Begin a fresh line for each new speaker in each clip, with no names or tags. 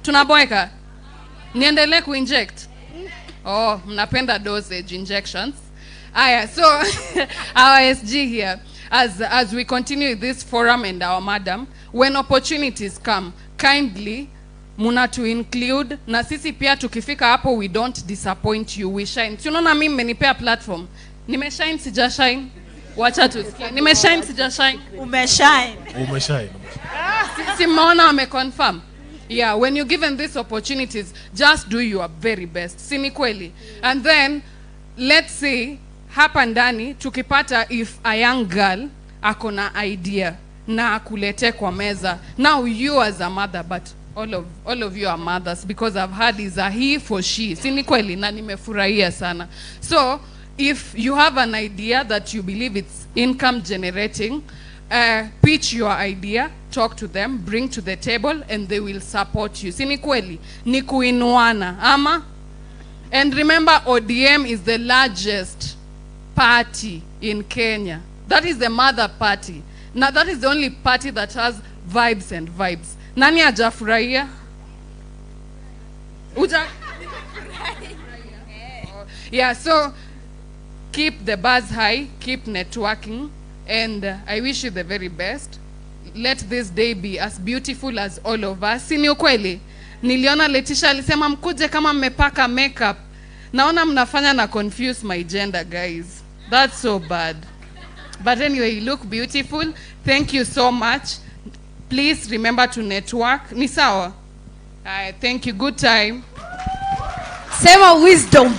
Tunaboeka. Niendelee kuinject. Oh, mnapenda dosage injections. Aya, so our SG here, as we continue this forum and our madam, when opportunities come, kindly muna to include, na sisi pia tukifika hapo, we don't disappoint you, we shine. Tunaona mimi mmenipea platform. Nimeshine sija shine? Wacha tusikie. Nimeshine sija shine?
Umeshine.
Umeshine.
Si mmeona wameconfirm? Yeah, when you're given these opportunities, just do your very best. Si ni kweli? And then, let's say, hapa ndani, tukipata if a young girl akona idea na kulete kwa meza. Now you as a mother, but all of you are mothers, because I've heard is a he for she. Si ni kweli? Na nimefurahia sana. So, if you have an idea that you believe it's income generating, pitch your idea, talk to them, bring to the table, and they will support you. Si ni kweli? Ni kuinuana, ama? And remember, ODM is the largest party in Kenya. That is the mother party. Now that is the only party that has vibes and vibes. Nani hajafurahia? Yeah, so keep the buzz high, keep networking, and I wish you the very best. Let this day be as beautiful as all of us. Si ni ukweli? Niliona Letisha alisema mkuje kama mmepaka makeup. Naona mnafanya na confuse my gender, guys. That's so bad. But anyway, you look beautiful. Thank you so much. Please remember to network. Ni sawa? Thank you. Good time.
Sema wisdom.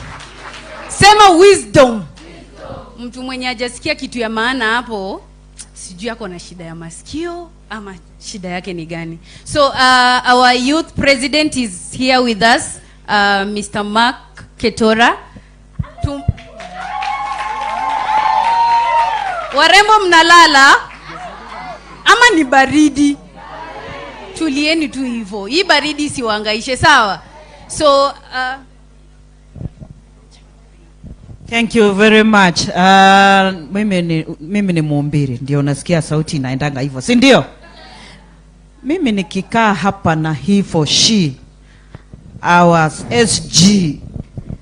Sema wisdom. Mtu mwenye hajasikia kitu ya maana hapo, sijui yako na shida ya masikio ama shida yake ni gani. So our youth president is here with us, Mr. Mark Ketora. Warembo mnalala ama ni baridi? Tulieni tu hivyo. Hii baridi siwahangaishe, sawa? So
thank you very much. Mimi ni mhubiri, ndio nasikia sauti inaendanga hivyo, si ndio? Mimi nikikaa hapa na he for she, our SG,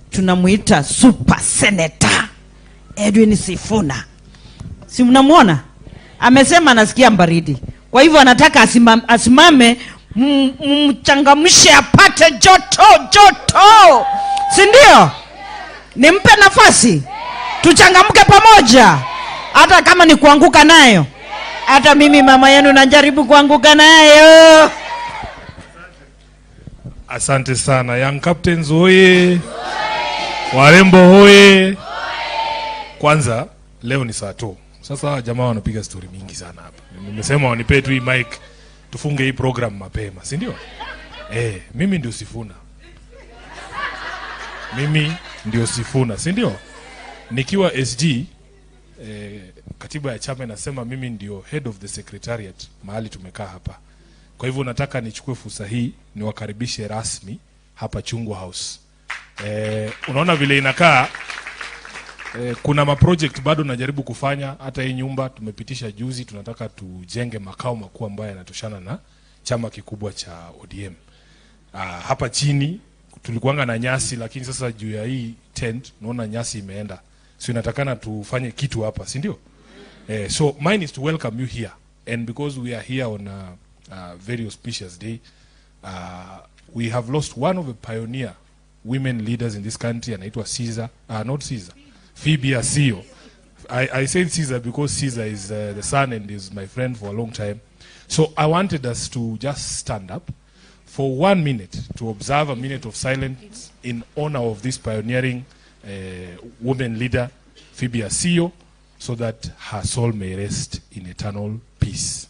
tunamuita super senator Edwin Sifuna. Si mnamuona? Amesema nasikia baridi. Kwa hivyo anataka asimame mchangamshe apate joto. Si ndio? Nimpe nafasi. Tuchangamke pamoja. Hata kama ni kuanguka nayo. Hata mimi mama yenu najaribu kuanguka nayo.
Asante sana. Young captains hoye. Warembo hoye. Kwanza leo ni saa 2. Sasa jamaa wanapiga story mingi sana hapa. Nimesema wanipe tu hii mic tufunge hii program mapema, si ndio? Mimi ndio Sifuna. Mimi ndio Sifuna, si ndio? Nikiwa SG, katiba ya chama inasema mimi ndio head of the secretariat mahali tumekaa hapa. Kwa hivyo nataka nichukue fursa hii niwakaribishe rasmi hapa Chungwa House. Unaona vile inakaa, kuna project bado najaribu kufanya. Hata hii nyumba tumepitisha juzi, tunataka tujenge makao makuu ambayo yanatoshana na chama kikubwa cha ODM. Hapa chini tulikuanga na nyasi, lakini sasa juu ya hii tent naona nyasi imeenda. So inatakana tufanye kitu hapa, si ndio? So mine is to welcome you here, and because we are here on a very auspicious day, we have lost one of the pioneer women leaders in this country, anaitwa Caesar, not Caesar, Phoebe Asio. I said Caesar because Caesar is the son and is my friend for a long time. So I wanted us to just stand up for 1 minute to observe a minute of silence in honor of this pioneering woman leader, Phoebe Asio, so that her soul may rest in eternal peace.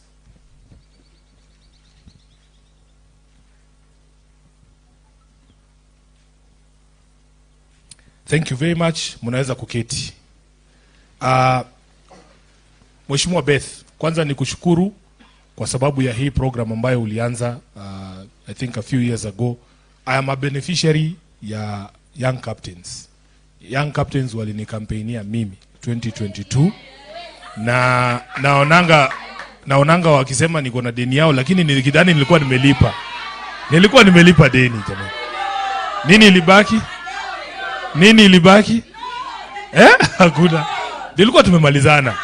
Thank you very much. Munaweza kuketi. Mheshimiwa Beth, kwanza ni kushukuru kwa sababu ya hii program ambayo ulianza I think a few years ago. I am a beneficiary ya Young Captains. Young Captains walinikampainia mimi 2022 na naonanga wakisema niko na deni yao, lakini nikidhani nilikuwa nimelipa. Nilikuwa nimelipa deni jamani. Nini ilibaki? Hakuna. Nilikuwa tumemalizana.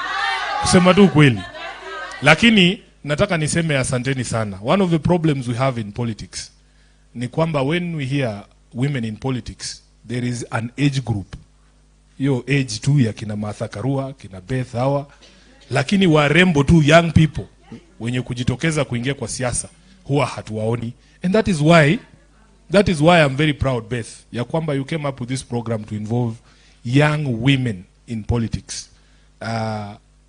Kusema tu kweli. Lakini nataka niseme asanteni sana. One of the problems we have in politics ni kwamba when we hear women in politics, there is an age group. Yo age tu ya kina Martha Karua, kina Beth hawa, lakini warembo tu, young people wenye kujitokeza kuingia kwa siasa huwa hatuwaoni. And that is why I'm very proud, Beth, ya kwamba you came up with this program to involve young women in politics.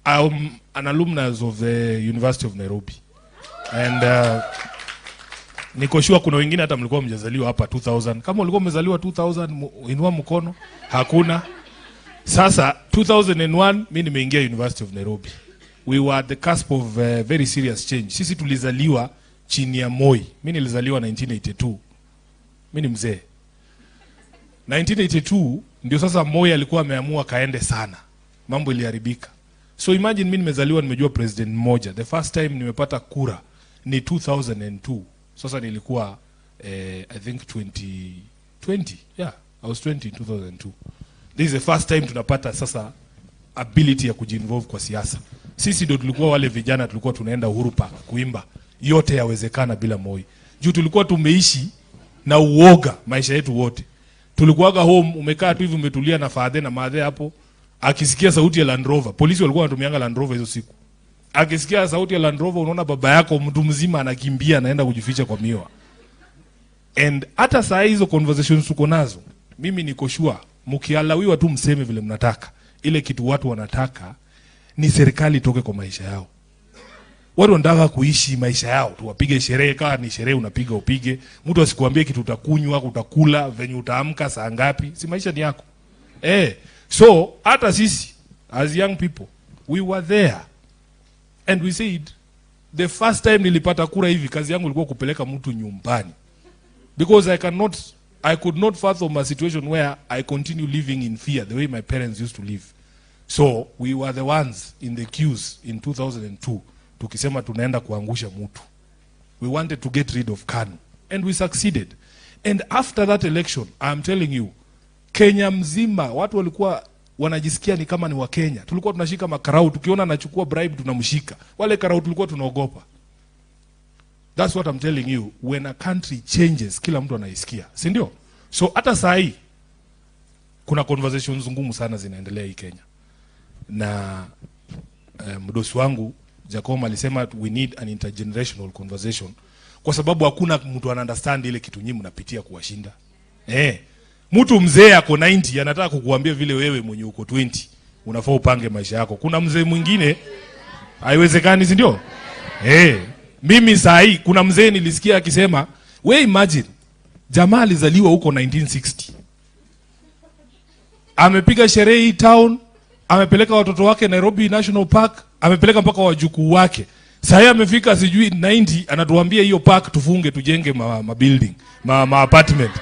I'm an alumnus of the University of Nairobi. And niko sure kuna wengine hata mlikuwa mjazaliwa hapa 2000. Kama ulikuwa umezaliwa 2000, inua mkono. Hakuna. Sasa 2001 mimi nimeingia University of Nairobi. We were at the cusp of very serious change. Sisi tulizaliwa chini ya Moi. Mimi nilizaliwa 1982. Mimi ni mzee. 1982 ndio sasa Moi alikuwa ameamua kaende sana. Mambo iliharibika. So imagine mimi nimezaliwa nimejua president mmoja. The first time nimepata kura ni 2002. Sasa nilikuwa I think 20. Yeah, I was 20 in 2002. This is the first time tunapata sasa ability ya kujinvolve kwa siasa. Sisi ndio tulikuwa wale vijana tulikuwa tunaenda Uhuru Park kuimba yote yawezekana bila Moi. Juu tulikuwa tumeishi na uoga maisha yetu wote. Tulikuwaga home umekaa tu hivi umetulia na father na mother hapo, akisikia sauti ya Land Rover. Polisi walikuwa wanatumianga Land Rover hizo siku. Akisikia sauti ya Land Rover unaona baba yako mtu mzima anakimbia anaenda kujificha kwa miwa. And hata saa hizo conversations tuko nazo, mimi niko sure mkialawiwa tu mseme vile mnataka. Ile kitu watu wanataka ni serikali itoke kwa maisha yao. Watu wanataka kuishi maisha yao, tuwapige sherehe, kama ni sherehe unapiga upige. Mtu asikuambie kitu utakunywa, utakula, venye utaamka saa ngapi, si maisha ni yako. So hata sisi as young people we were there and we said the first time nilipata kura hivi kazi yangu ilikuwa kupeleka mtu nyumbani. Because I could not fathom a situation where I continue living in fear the way my parents used to live. So we were the ones in the queues in 2002 tukisema tunaenda kuangusha mtu. We wanted to get rid of KANU and we succeeded. And after that election, I'm telling you, Kenya mzima watu walikuwa wanajisikia ni kama ni wa Kenya. Tulikuwa tunashika makarau, tukiona anachukua bribe tunamshika. Wale karau tulikuwa tunaogopa. That's what I'm telling you. When a country changes, kila mtu anaisikia. Si ndio? So hata saa hii kuna conversations ngumu sana zinaendelea hii Kenya. Na mdosi wangu Jacob alisema we need an intergenerational conversation kwa sababu hakuna mtu ana understand ile kitu nyinyi mnapitia kuwashinda. Mtu mzee ako 90 anataka kukuambia vile wewe mwenye uko 20 unafaa upange maisha yako. Kuna mzee mwingine haiwezekani, si ndio? Mimi saa hii kuna mzee nilisikia akisema, we imagine jamaa alizaliwa huko 1960. Amepiga sherehe hii town, amepeleka watoto wake Nairobi National Park, amepeleka mpaka wajukuu wake. Sasa amefika sijui 90 anatuambia hiyo park tufunge tujenge building, apartment.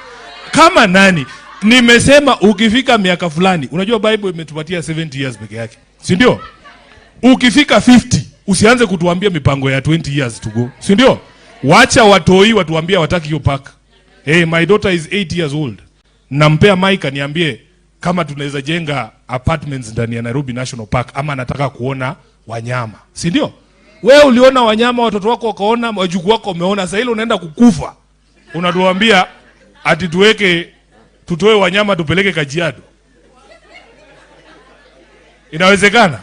Kama nani? Nimesema ukifika miaka fulani, unajua Bible imetupatia 70 years peke yake. Si ndio? Ukifika 50 usianze kutuambia mipango ya 20 years to go. Si ndio? Wacha watoi watuambia wataki hiyo park. My daughter is 8 years old. Nampea mic aniambie kama tunaweza jenga apartments ndani ya Nairobi National Park ama nataka kuona wanyama. Si ndio? Wewe uliona wanyama, watoto wako wakaona, wajukuu wako wameona, sasa ile unaenda kukufa. Unatuambia ati tutoe wanyama tupeleke Kajiado. Inawezekana?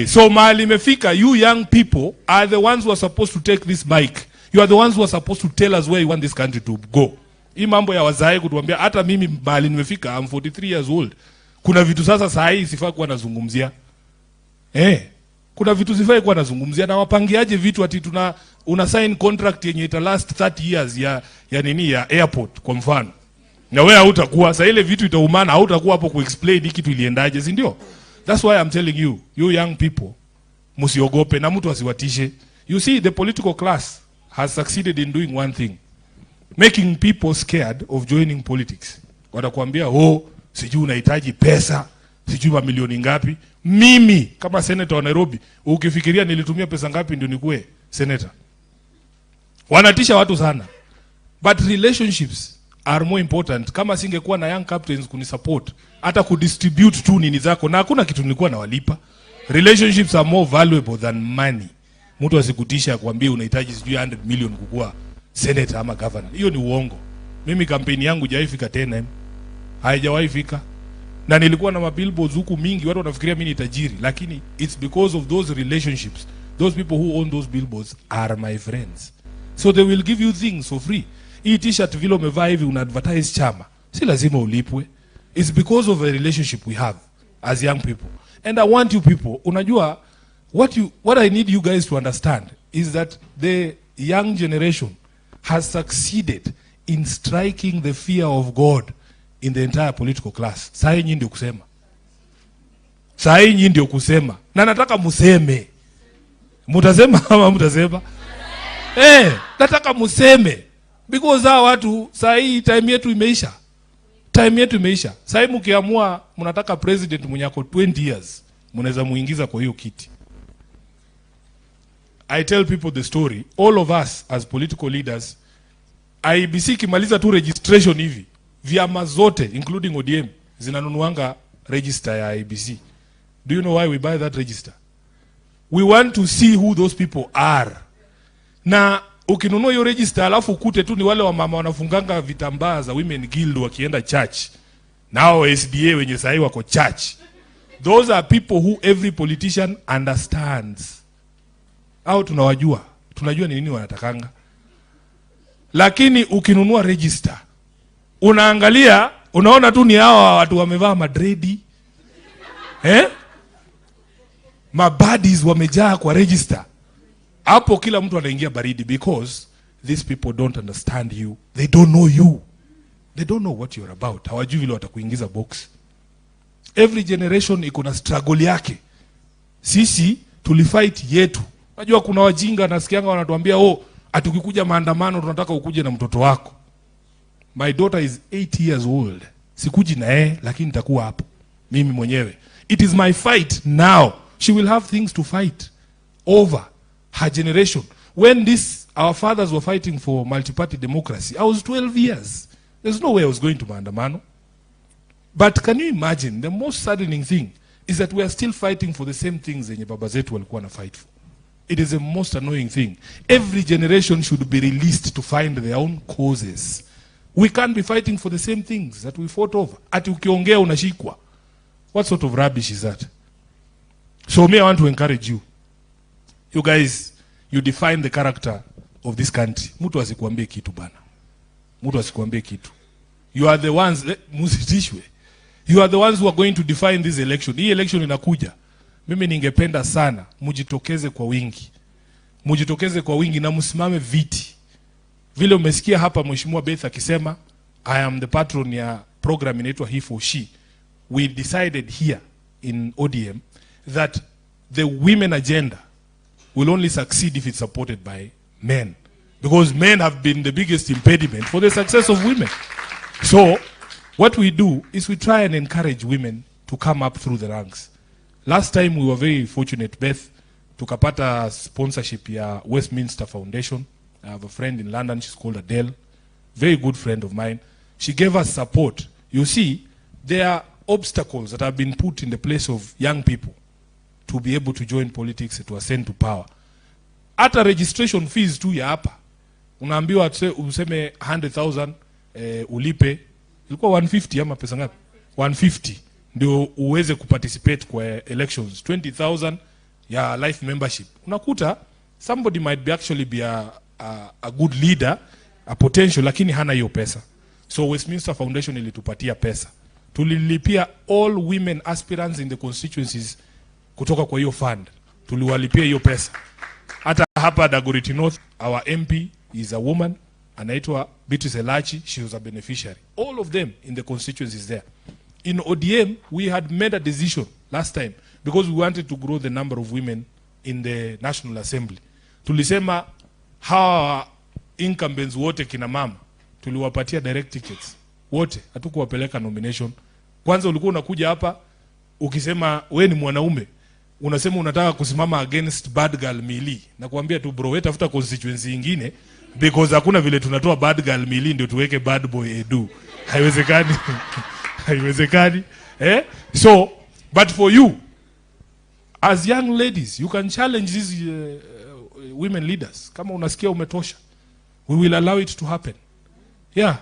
So mahali imefika, you young people are the ones who are supposed to take this mic. You are the ones who are supposed to tell us where you want this country to go. Hii mambo ya wazae kutuambia, hata mimi mahali nimefika, I'm 43 years old. Kuna vitu sasa saa hii sifai kuwa nazungumzia. Kuna vitu sifai kuwa nazungumzia, na wapangiaje vitu ati una sign contract yenye ita last 30 years ya nini ya airport kwa mfano. Na wewe hautakuwa sasa ile vitu itaumana, hautakuwa hapo kuexplain hiki kitu iliendaje, si ndio? That's why I'm telling you, you young people, msiogope na mtu asiwatishe. You see, the political class has succeeded in doing one thing. Making people scared of joining politics. Watakwambia, sijui unahitaji pesa, sijui mamilioni ngapi. Mimi kama senator wa Nairobi, ukifikiria nilitumia pesa ngapi ndio nikuwe senator? Wanatisha watu sana. But relationships are more important. Kama singekuwa na young captains kunisupport, hata kudistribute tu nini zako, na hakuna kitu nilikuwa nawalipa. Relationships are more valuable than money. Mtu asikutisha kuambia unahitaji sijui 100 million kukua senator ama governor. Hiyo ni uongo. Mimi kampeni yangu haijafika 10M. Haijawahi fika. Na nilikuwa na mabillboards huku mingi, watu wanafikiria mimi ni tajiri, lakini it's because of those relationships. Those people who own those billboards are my friends. So they will give you things for free. Hii t-shirt vile umevaa hivi una advertise chama, si lazima ulipwe. It's because of a relationship we have as young people. And I want you people, unajua what I need you guys to understand is that the young generation has succeeded in striking the fear of God in the entire political class. Saa hii ndio kusema. Saa hii ndio kusema. Na nataka museme. Mutasema ama mutasema? Nataka museme. Because hawa watu saa hii time yetu imeisha. Time yetu imeisha. Saa hii mkiamua mnataka president mwenye ako 20 years, mnaweza muingiza kwa hiyo kiti. I tell people the story. All of us as political leaders, IBC kimaliza tu registration hivi, vyama zote including ODM zinanunuanga register ya IBC. Do you know why we buy that register? We want to see who those people are. Na ukinunua hiyo register alafu ukute tu ni wale wa mama wanafunganga vitambaa za Women Guild wakienda church. Nao SDA wenye sahi wako church. Those are people who every politician understands. Au tunawajua. Tunajua ni nini wanatakanga. Lakini ukinunua register, unaangalia, unaona tu ni hawa watu wamevaa madredi. Mabadis wamejaa kwa register. Hapo kila mtu anaingia baridi because these people don't understand you. They don't know you. They don't know what you're about. Hawajui vile watakuingiza box. Every generation iko na struggle yake. Sisi tulifight yetu. Unajua kuna wajinga nasikianga wanatuambia atukikuja maandamano tunataka ukuje na mtoto wako. My daughter is 8 years old. Sikuji na lakini nitakuwa hapo mimi mwenyewe. It is my fight now. She will have things to fight over her generation. When our fathers were fighting for multi-party democracy, I was 12 years. There's no way I was going to maandamano. But can you imagine, the most saddening thing is that we are still fighting for the same things zenye baba zetu walikuwa na fight for. It is the most annoying thing. Every generation should be released to find their own causes. We can't be fighting for the same things that we fought over. Ati ukiongea unashikwa. What sort of rubbish is that? So me, I want to encourage you. You guys, you define the character of this country. Mtu asikuambie kitu bana. Mtu asikuambie kitu. You are the ones, musitishwe. You are the ones who are going to define this election. Hii election inakuja. Mimi ningependa sana mujitokeze kwa wingi. Mujitokeze kwa wingi na msimame viti. Vile umesikia hapa Mheshimiwa Beth akisema I am the patron ya program inaitwa He for She. We decided here in ODM that the women agenda will only succeed if it's supported by men. Because men have been the biggest impediment for the success of women. So, what we do is we try and encourage women to come up through the ranks. Last time we were very fortunate, Beth, tukapata sponsorship ya Westminster Foundation. I have a friend in London, she's called Adele. Very good friend of mine. She gave us support. You see, there are obstacles that have been put in the place of young people to be able to join politics, to ascend to power. Hata registration fees tu ya hapa. Unaambiwa useme 100,000 ulipe. Ilikuwa 150 ama pesa ngapi? 150 ndio uweze kuparticipate kwa elections. 20,000 ya life membership. Unakuta somebody might be actually be a good leader, a potential, lakini hana hiyo pesa. So Westminster Foundation ilitupatia pesa. Tulilipia all women aspirants in the constituencies kutoka kwa hiyo fund. Tuliwalipia hiyo pesa. Hata hapa Dagoretti North, our MP is a woman, anaitwa Beatrice Elachi, she was a beneficiary. All of them in the constituencies there. In ODM, we had made a decision last time because we wanted to grow the number of women in the National Assembly. Tulisema hawa incumbents wote kina mama, tuliwapatia direct tickets. Wote, hatukuwapeleka nomination. Kwanza ulikuwa unakuja hapa, ukisema we ni mwanaume, unasema unataka kusimama against bad girl Mili. Na kuambia tu bro, we tafuta constituency ingine, Because hakuna vile tunatoa bad girl Mili ndio tuweke bad boy Edu. Haiwezekani. Haiwezekani. So, but for you, as young ladies, you can challenge these women leaders. Kama unasikia umetosha, we will allow it to happen. Yeah.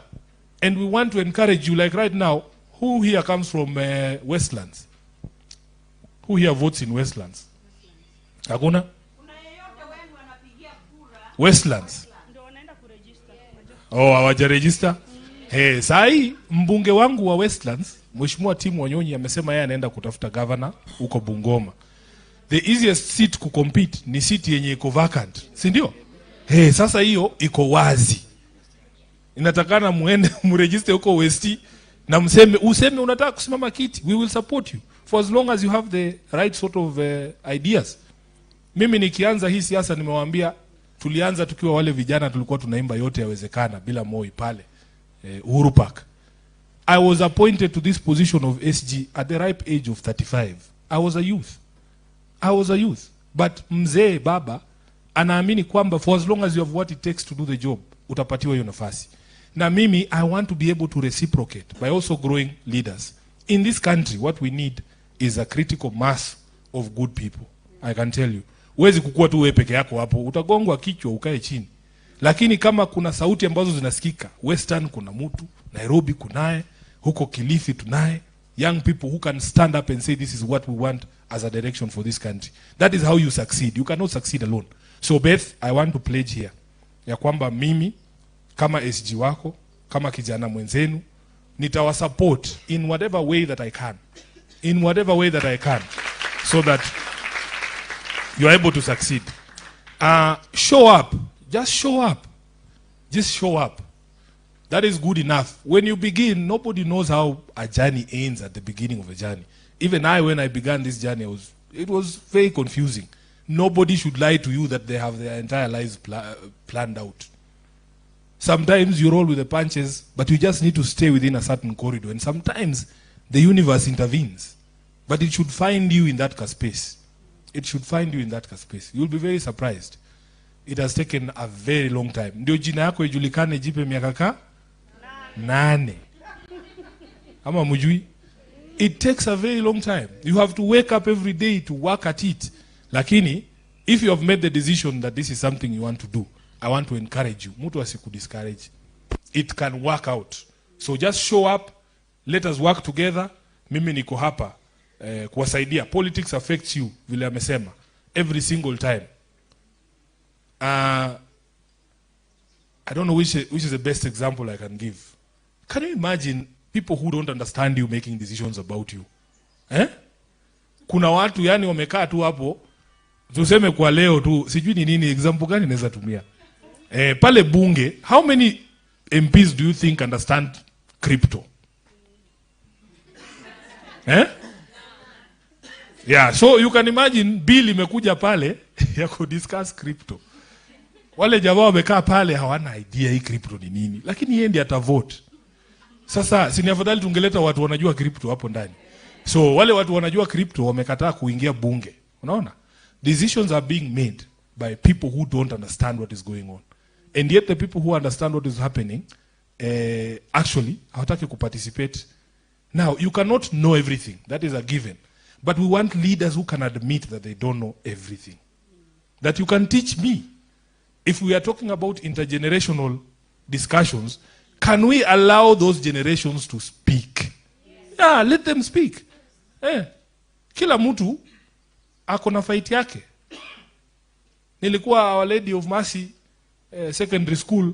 And we want to encourage you, like right now, who here comes from Westlands? Who here votes in Westlands? Hakuna? Westlands. Oh, hawajaregister? Hey, sahi mbunge wangu wa Westlands, Mheshimiwa Tim Wanyonyi amesema yeye anaenda kutafuta governor huko Bungoma. The easiest seat ku compete ni seat yenye iko vacant, si ndio? Hey, sasa hiyo iko wazi. Inatakana muende muregister huko Westi na useme unataka kusimama kiti. We will support you for as long as you have the right sort of ideas. Mimi nikianza hii siasa nimewaambia tulianza tukiwa wale vijana tulikuwa tunaimba yote yawezekana bila Moi pale Uhuru Park. I was appointed to this position of SG at the ripe age of 35. I was a youth. But mzee baba anaamini kwamba for as long as you have what it takes to do the job, utapatiwa hiyo nafasi. Na mimi, I want to be able to reciprocate by also growing leaders. In this country, what we need is a critical mass of good people. I can tell you. Huwezi kukua tu wewe peke yako hapo, utagongwa kichwa ukae chini. Lakini kama kuna sauti ambazo zinasikika, Western kuna mtu, Nairobi kunaye, huko Kilifi tunaye, young people who can stand up and say this is what we want as a direction for this country. That is how you succeed. You cannot succeed alone. So Beth, I want to pledge here ya kwamba mimi kama SG wako, kama kijana mwenzenu, nitawasupport in whatever way that I can. In whatever way that I can. So that you are able to succeed. Show up. Just show up. Just show up. That is good enough. When you begin, nobody knows how a journey ends at the beginning of a journey. Even I, when I began this journey, it was very confusing. Nobody should lie to you that they have their entire lives planned out. Sometimes you roll with the punches, but you just need to stay within a certain corridor. And sometimes the universe intervenes. But it should find you in that space. It should find you in that space. You'll be very surprised. It has taken a very long time. Ndio jina yako ijulikane jipe miaka 8. Ama mujui? It takes a very long time. You have to wake up every day to work at it. Lakini, if you have made the decision that this is something you want to do, I want to encourage you. Mtu asikudiscourage. It can work out. So just show up. Let us work together. Mimi niko hapa kuwasaidia. Politics affects you, vile amesema, every single time. I don't know which is the best example I can give. Can you imagine people who don't understand you making decisions about you? Kuna watu yani wamekaa tu hapo, tuseme kwa leo tu, sijui ni nini example gani naweza tumia. Pale bunge, how many MPs do you think understand crypto? Yeah, so you can imagine bill imekuja pale ya kudiscuss crypto. Wale jamaa wamekaa pale hawana idea hii crypto ni nini, lakini yeye ndiye atavote. Sasa si ni afadhali tungeleta watu wanajua crypto hapo ndani. So wale watu wanajua crypto wamekataa kuingia bunge. Unaona? Decisions are being made by people who don't understand what is going on. And yet the people who understand what is happening actually hawataki kuparticipate. Now, you cannot know everything. That is a given. But we want leaders who can admit that they don't know everything. That you can teach me. If we are talking about intergenerational discussions, can we allow those generations to speak? Yeah, let them speak. Kila mtu ako na fight yake. Nilikuwa Our Lady of Mercy secondary school.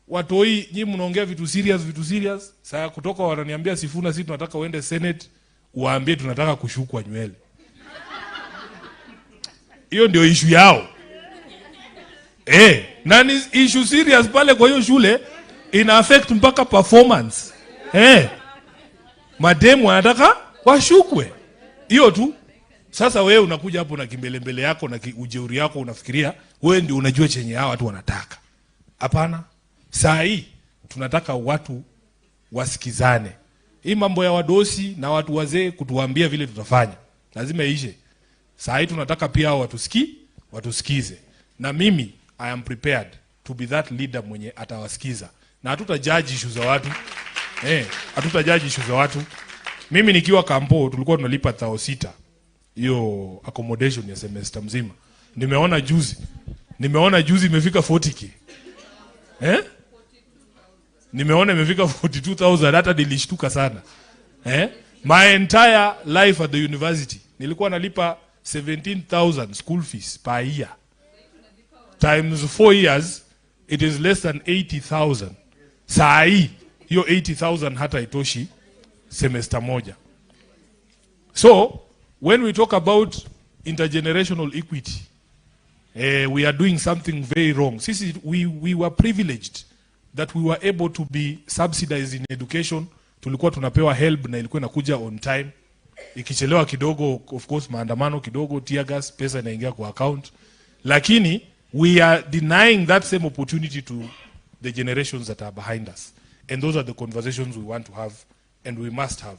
Watoi nyinyi mnaongea vitu serious. Sasa kutoka wananiambia Sifuna, sisi tunataka uende Senate, uwaambie tunataka kushukwa nywele. Hiyo ndio issue yao. Nani issue serious pale kwa hiyo shule ina affect mpaka performance. Mademu wanataka washukwe. Hiyo tu. Sasa wewe unakuja hapo na kimbelembele yako na ujeuri yako unafikiria wewe ndio unajua chenye hao watu wanataka. Hapana. Saa hii tunataka watu wasikizane. Hii mambo ya wadosi na watu wazee kutuambia vile tutafanya lazima ishe. Saa hii tunataka pia watusikize. Na mimi I am prepared to to be that leader mwenye atawasikiza. Na hatuta judge issues za watu. Hatuta judge issues za watu. Mimi nikiwa kampo tulikuwa tunalipa 6,000 hiyo accommodation ya semester mzima. Nimeona juzi imefika 40k. Nimeona imefika 42,000, hata nilishtuka sana. My entire life at the university nilikuwa nalipa 17,000 school fees per year. Times 4 years, it is less than 80,000. Saa hii hiyo 80,000 hata itoshi semester moja. So when we talk about intergenerational equity, we are doing something very wrong. Sisi, we were privileged that we were able to be subsidized in education. Tulikuwa tunapewa help na ilikuwa inakuja on time. Ikichelewa kidogo, of course maandamano kidogo, tear gas, pesa inaingia kwa account. Lakini we are denying that same opportunity to the generations that are behind us. And those are the conversations we want to have and we must have.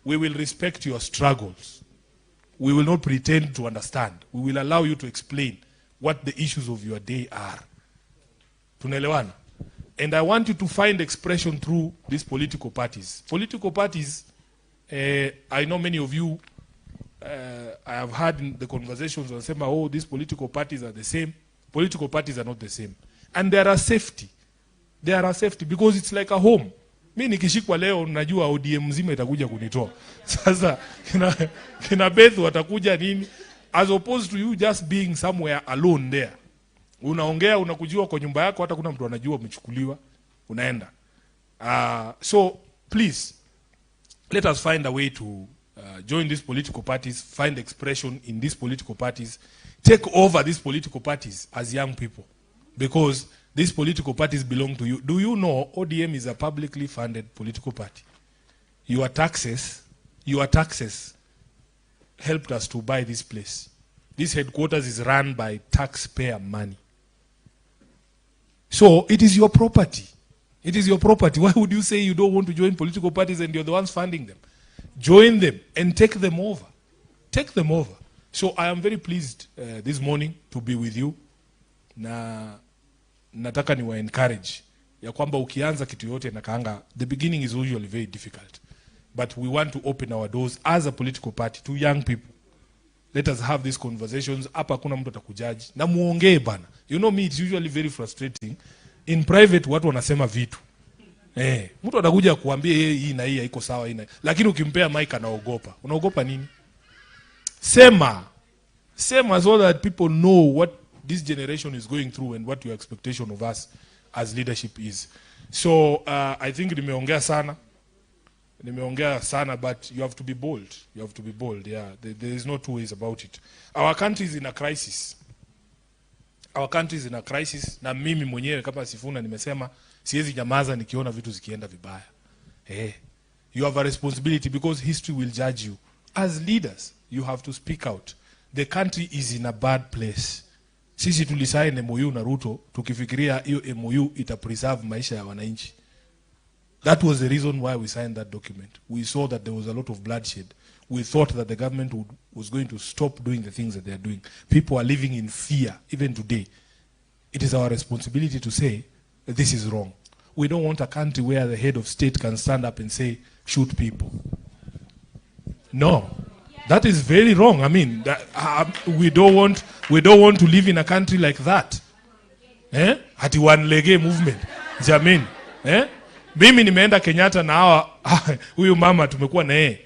We will respect your struggles. We will not pretend to understand. We will allow you to explain what the issues of your day are. Tunaelewana? And I want you to find expression through these political parties. Political parties, I know many of you, I have had the conversations on saying, oh, these political parties are the same. Political parties are not the same. And there are safety. There are safety because it's like a home. Mimi nikishikwa leo najua ODM mzima itakuja kunitoa. Sasa kina Beth watakuja nini? As opposed to you just being somewhere alone there. Unaongea, unakujua kwa nyumba yako, hata kuna mtu anajua umechukuliwa, unaenda. So please, let us find a way to join these political parties, find expression in these political parties, take over these political parties as young people, because these political parties belong to you. Do you know ODM is a publicly funded political party? Your taxes helped us to buy this place. This headquarters is run by taxpayer money. So it is your property. It is your property. Why would you say you don't want to join political parties and you're the ones funding them? Join them and take them over. Take them over. So I am very pleased this morning to be with you. Na nataka niwa encourage ya kwamba ukianza kitu yote na kaanga, the beginning is usually very difficult. But we want to open our doors as a political party to young people. Let us have these conversations. Hapa kuna mtu atakujaji. Na muongee bana. You know me, it's usually very frustrating. In private watu wanasema vitu. Mtu atakuja kuambia hii na hii haiko sawa hii na. Lakini ukimpea mic anaogopa. Unaogopa nini? Sema so that people know what this generation is going through and what your expectation of us as leadership is. So I think nimeongea sana, but you have to be bold. You have to be bold. Yeah, there is no two ways about it. Our country is in a crisis. Our country is in a crisis. Na mimi mwenyewe kama Sifuna nimesema siwezi nyamaza nikiona vitu zikienda vibaya. You have a responsibility because history will judge you. As leaders, you have to speak out. The country is in a bad place. Sisi tulisaini MOU na Ruto tukifikiria hiyo MOU ita preserve maisha ya wananchi. That was the reason why we signed that document. We saw that there was a lot of bloodshed. We thought that the government was going to stop doing the things that they are doing. People are living in fear, even today. It is our responsibility to say that this is wrong. We don't want a country where the head of state can stand up and say, shoot people. No, that is very wrong. I mean, we don't want to live in a country like that. Ati one lege movement. Jamini. Mimi nimeenda Kenyatta na hawa huyu mama tumekuwa na yeye.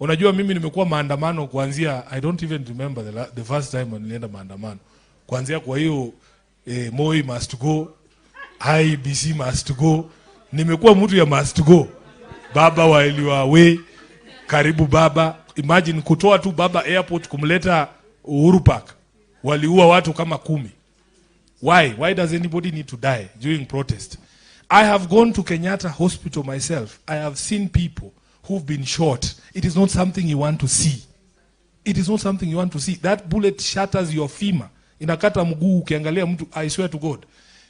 Unajua mimi nimekuwa maandamano kuanzia, I don't even remember the first time nilienda maandamano. Kuanzia kwa hiyo Moi must go, IBC must go. Nimekuwa mtu ya must go. Baba wailiwa away, karibu baba. Imagine kutoa tu baba airport kumleta Uhuru Park. Waliua watu kama 10. Why does anybody need to die during protest? I have gone to Kenyatta Hospital myself. I have seen people who've been shot. It is not something you want to see. It is not something you want to see. That bullet shatters your femur. Inakata mguu ukiangalia mtu, I swear to God.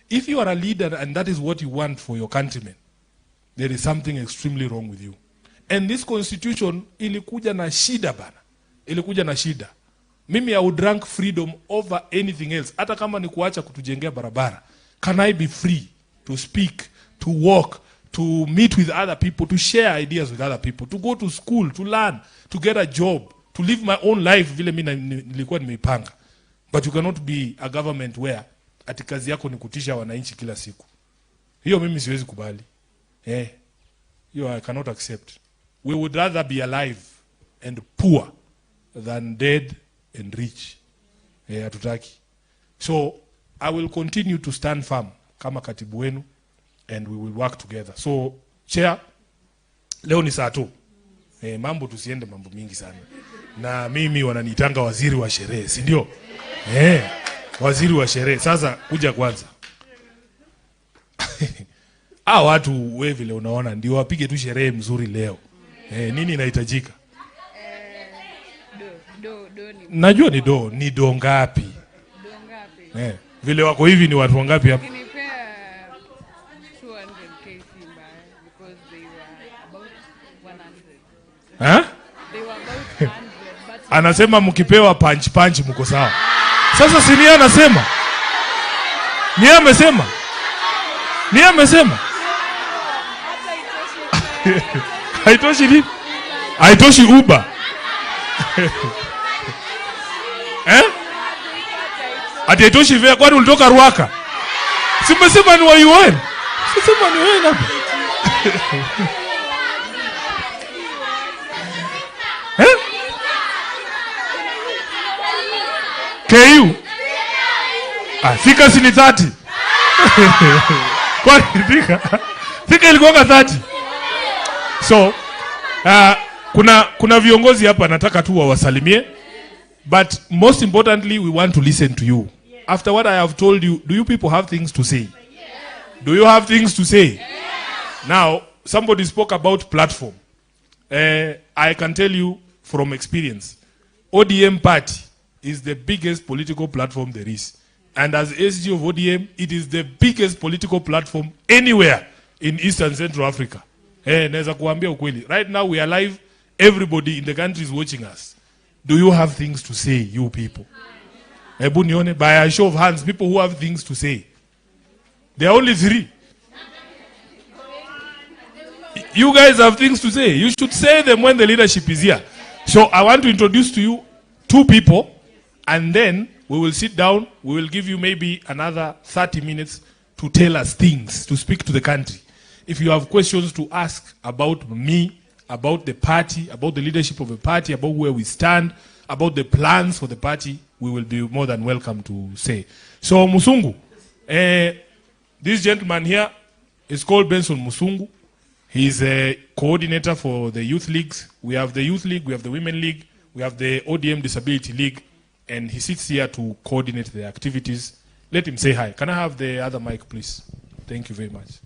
If you are a leader and that is what you want for your countrymen, there is something extremely wrong with you. And this constitution ilikuja na shida bana. Ilikuja na shida. Mimi I would rank freedom over anything else. Hata kama ni kuacha kutujengea barabara. can I be free to speak, to walk, to meet with other people, to share ideas with other people, to go to school, to learn, to get a job, to live my own life vile mimi nilikuwa nimeipanga. But you cannot be a government where ati kazi yako ni kutisha wananchi kila siku. Hiyo mimi siwezi kubali. Hiyo I cannot accept. We would rather be alive and poor than dead and rich. Hatutaki. So I will continue to stand firm kama katibu wenu and we will work together. So chair, leo ni saa tu. Mambo tusiende mambo mingi sana. Na mimi wananiitanga waziri wa sherehe, si ndio? Waziri wa sherehe. Sasa kuja kwanza. Watu wewe vile unaona ndio wapige tu sherehe mzuri leo. Nini inahitajika? Najua ni do ngapi? Vile wako hivi ni watu wangapi hapa? Anasema mkipewa punch mko sawa. Sasa si ni anasema? Ni amesema? Ni amesema? Haitoshi nini? Haitoshi Uber. Ati haitoshi vya kwani ulitoka Ruaka? Simesema ni wa UN. Simesema ni wewe hapa. KU. Fika sini 30. Kwa fika ilikuwa 30. So kuna viongozi hapa nataka tu wawasalimie, but most importantly we want to listen to you. After what I have told you, do you people have things to say? Do you have things to say? Now, somebody spoke about platform. I can tell you from experience, ODM party is the biggest political platform there is. And as SG of ODM, it is the biggest political platform anywhere in East and Central Africa. Naweza kuambia ukweli. Right now we are live. Everybody in the country is watching us. Do you have things to say, you people? Ebu nione, by a show of hands, people who have things to say. There are only 3. You guys have things to say. You should say them when the leadership is here. So I want to introduce to you 2 people, and then we will sit down. We will give you maybe another 30 minutes to tell us things, to speak to the country. If you have questions to ask about me, about the party, about the leadership of the party, about where we stand, about the plans for the party, we will be more than welcome to say. So Musungu, this gentleman here is called Benson Musungu. He's a coordinator for the youth leagues. We have the youth league, we have the women league, we have the ODM disability league, and he sits here to coordinate the activities. Let him say hi. Can I have the other mic, please? Thank you very much.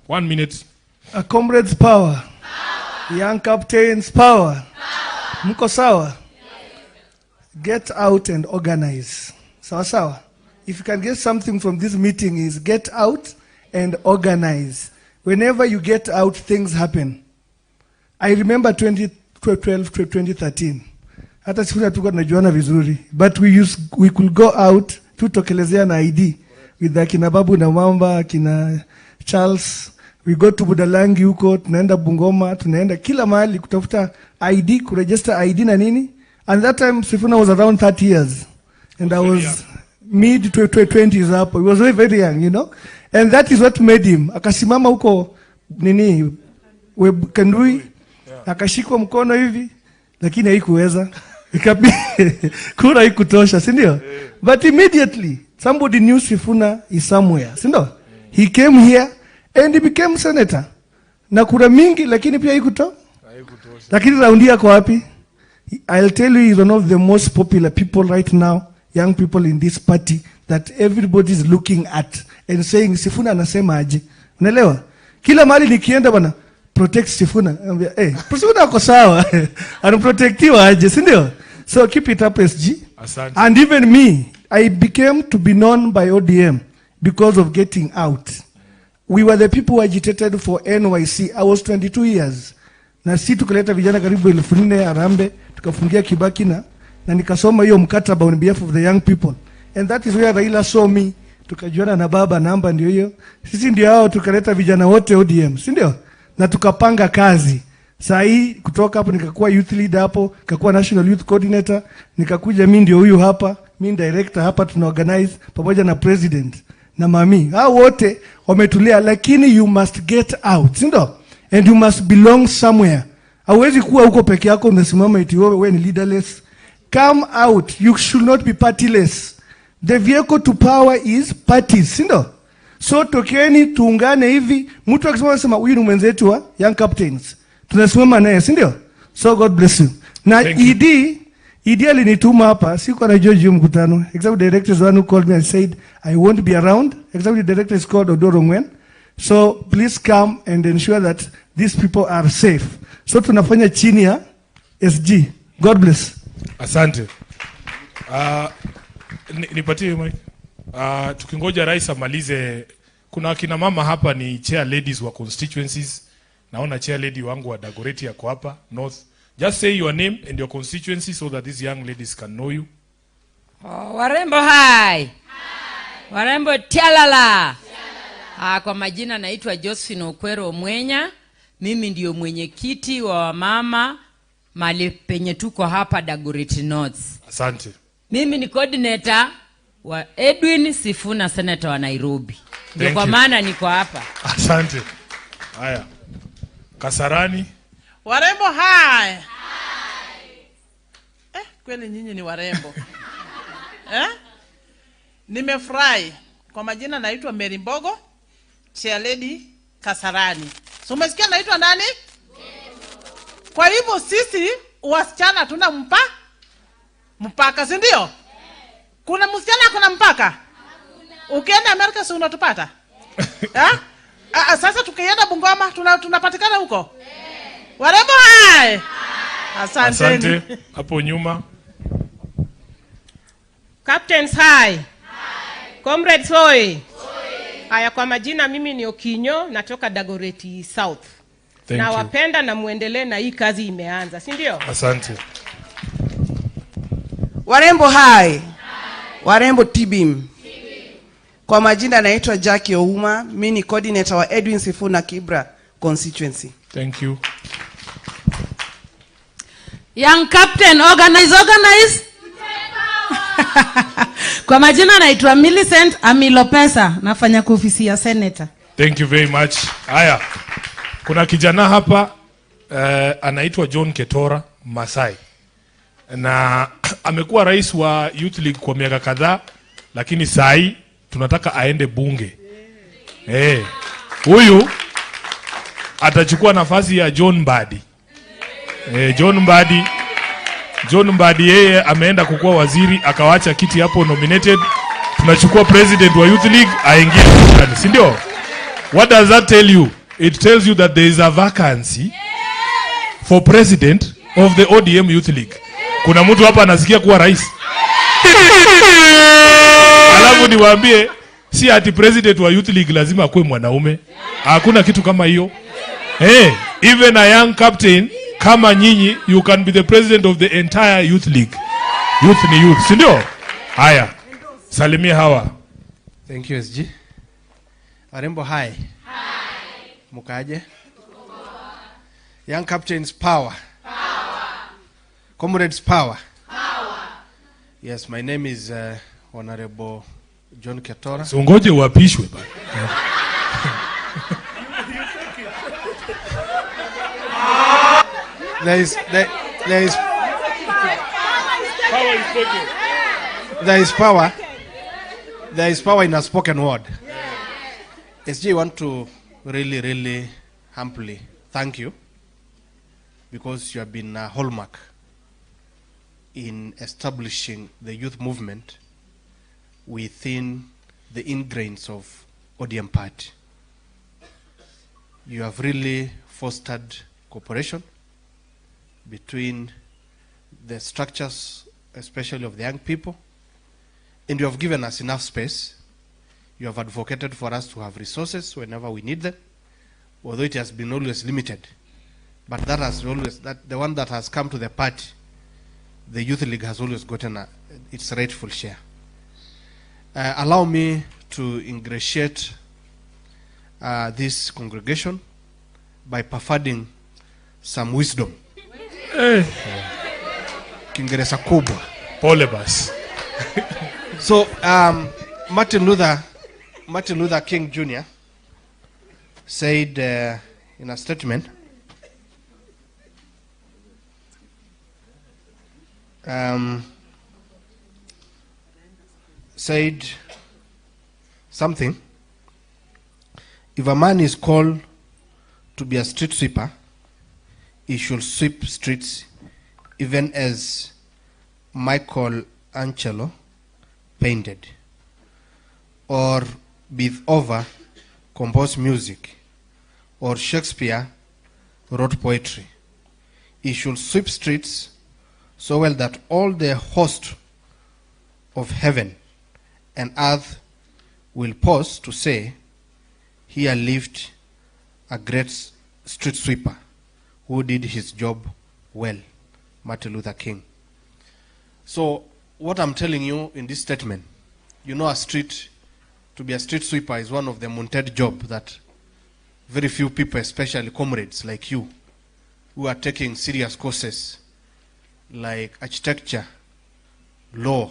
1 minute.
A comrade's power. Young captain's power. Mko sawa? Get out and organize. Sawa sawa. If you can get something from this meeting is get out and organize. Whenever you get out, things happen. I remember 2012, 2013. Hata Sifuna tuko tunajuana vizuri. But we could go out tutokelezea na ID with akina Babu na Mamba, akina Charles. We go to Budalangi huko, tunaenda Bungoma, tunaenda kila mahali kutafuta ID, kuregister ID na nini. And that time Sifuna was around 30 years. And I was mid-20s up. He was very, very young, you know. And that is what made him. Akasimama huko nini, Kendui, akashikwa mkono hivi, lakini haikuweza. Kura haikutosha, si ndio? But immediately, somebody knew Sifuna is somewhere, si ndio? He came here and he became senator. Na kura mingi, lakini pia haikutosha. Lakini raundi yako wapi? I'll tell you, he's one of the most popular people right now, young people in this party, that everybody is looking at and saying, Sifuna anasema aje. Unaelewa? Kila mahali nikienda bana, protect Sifuna. Sifuna ako sawa. Anaprotectiwa aje, si ndio? So keep it up, SG.
Asante.
And even me, I became to be known by ODM because of getting out. We were the people who agitated for NYC. I was 22 years. Na si tukaleta vijana karibu 1400 Harambee, tukafungia Kibaki na nikasoma hiyo mkataba on behalf of the young people. And that is where Raila saw me tukajuana na baba, namba ndio hiyo. Sisi ndio hao tukaleta vijana wote ODM, si ndio? Na tukapanga kazi. Saa hii kutoka hapo nikakuwa youth leader hapo, nikakuwa national youth coordinator, nikakuja mimi ndio huyu hapa, mimi director hapa, tuna organize pamoja na president na mami. Hao wote wametulia, lakini you must get out, si ndio? And you must belong somewhere. Hauwezi kuwa huko peke yako unasimama eti wewe ni leaderless. Come out. You should not be partyless. The vehicle to power is parties, si ndio? So tokeni tuungane hivi. Mtu akisema huyu ni mwenzetu wa Young Captains, tunasimama naye, si ndio? So God bless you. Na ED alinituma hapa, siko na George mkutano. Executive director is the one who called me and said I won't be around. Executive director is called Odorongwen. So please come and ensure that these people are safe. So tunafanya chini ya SG. God bless.
Asante. Nipatie mic. Tukingoja rais amalize, kuna kina mama hapa ni chair ladies wa constituencies. Naona chair lady wangu wa Dagoretti yako hapa North. Just say your name and your constituency so that these young ladies can know you.
Warembo hai. Warembo tialala. Kwa majina naitwa Josephine Okwero Mwenya. Mimi ndio mwenyekiti wa wamama mali penye tuko hapa Dagoretti North.
Asante.
Mimi ni coordinator wa Edwin Sifuna, senator wa Nairobi. Ndio kwa maana niko hapa.
Asante. Haya. Kasarani.
Warembo hai. Kweli nyinyi ni warembo. Nimefurahi. Kwa majina naitwa Mary Mbogo, chair lady Kasarani. So umesikia naitwa nani? Kwa hivyo sisi wasichana tuna mpaka, si ndio? Kuna msichana kuna mpaka? Ukienda Amerika si unatupata? Sasa tukienda Bungoma tunapatikana huko? Warembo hai.
Asante. Hapo nyuma.
Captains hai. Comrades hoi. Haya, kwa majina mimi ni Okinyo, natoka Dagoretti South. Na wapenda na muendelee na hii kazi imeanza, si ndio?
Asante.
Warembo hai. Warembo tibim. Kwa majina naitwa Jackie Ouma, mimi ni coordinator wa Edwin Sifuna Kibra constituency.
Thank you.
Young Captain, organize. Kwa majina naitwa Millicent Amilopesa, nafanya kwa ofisi ya senator.
Thank you very much. Haya. Kuna kijana hapa anaitwa John Ketora Masai. Na amekuwa rais wa Youth League kwa miaka kadhaa, lakini sai tunataka aende bunge. Huyu atachukua nafasi ya John Mbadi. John Mbadi yeye ameenda kukuwa waziri, akawacha kiti hapo nominated. Tunachukua president wa Youth League aingie ndani, si ndio? What does that tell you? It tells you that there is a vacancy for president of the ODM Youth League. Kuna mtu hapa anasikia kuwa rais? Alafu niwaambie, si ati president wa Youth League lazima akuwe mwanaume. Hakuna kitu kama hiyo. Even a young captain kama nyinyi, you can be the president of the entire Youth League. Youth ni youth, si ndio? Haya. Salimia hawa.
Thank you SG. Warembo hai. Mukaje? Young Captains power. Comrades power. Yes, my name is Honorable John Ketora.
So ngoje uapishwe bana.
There is power. There is power in a spoken word. SG, I want to really humbly thank you, because you have been a hallmark in establishing the youth movement within the ingrains of ODM party. You have really fostered cooperation between the structures, especially of the young people, and you have given us enough space. You have advocated for us to have resources whenever we need them, although it has been always limited. But that has always, the one that has come to the party, the Youth League has always gotten its rightful share. Allow me to ingratiate this congregation by pervading some wisdom. Kiingereza kubwa.
Pole basi.
So Martin Luther King Jr. said in a statement, said something. If a man is called to be a street sweeper, he should sweep streets even as Michelangelo painted, or Beethoven composed music, or Shakespeare wrote poetry. He should sweep streets so well that all the host of heaven and earth will pause to say, here lived a great street sweeper who did his job well, Martin Luther King. So what I'm telling you in this statement, you know, to be a street sweeper is one of the mounted jobs that very few people, especially comrades like you, who are taking serious courses like architecture, law,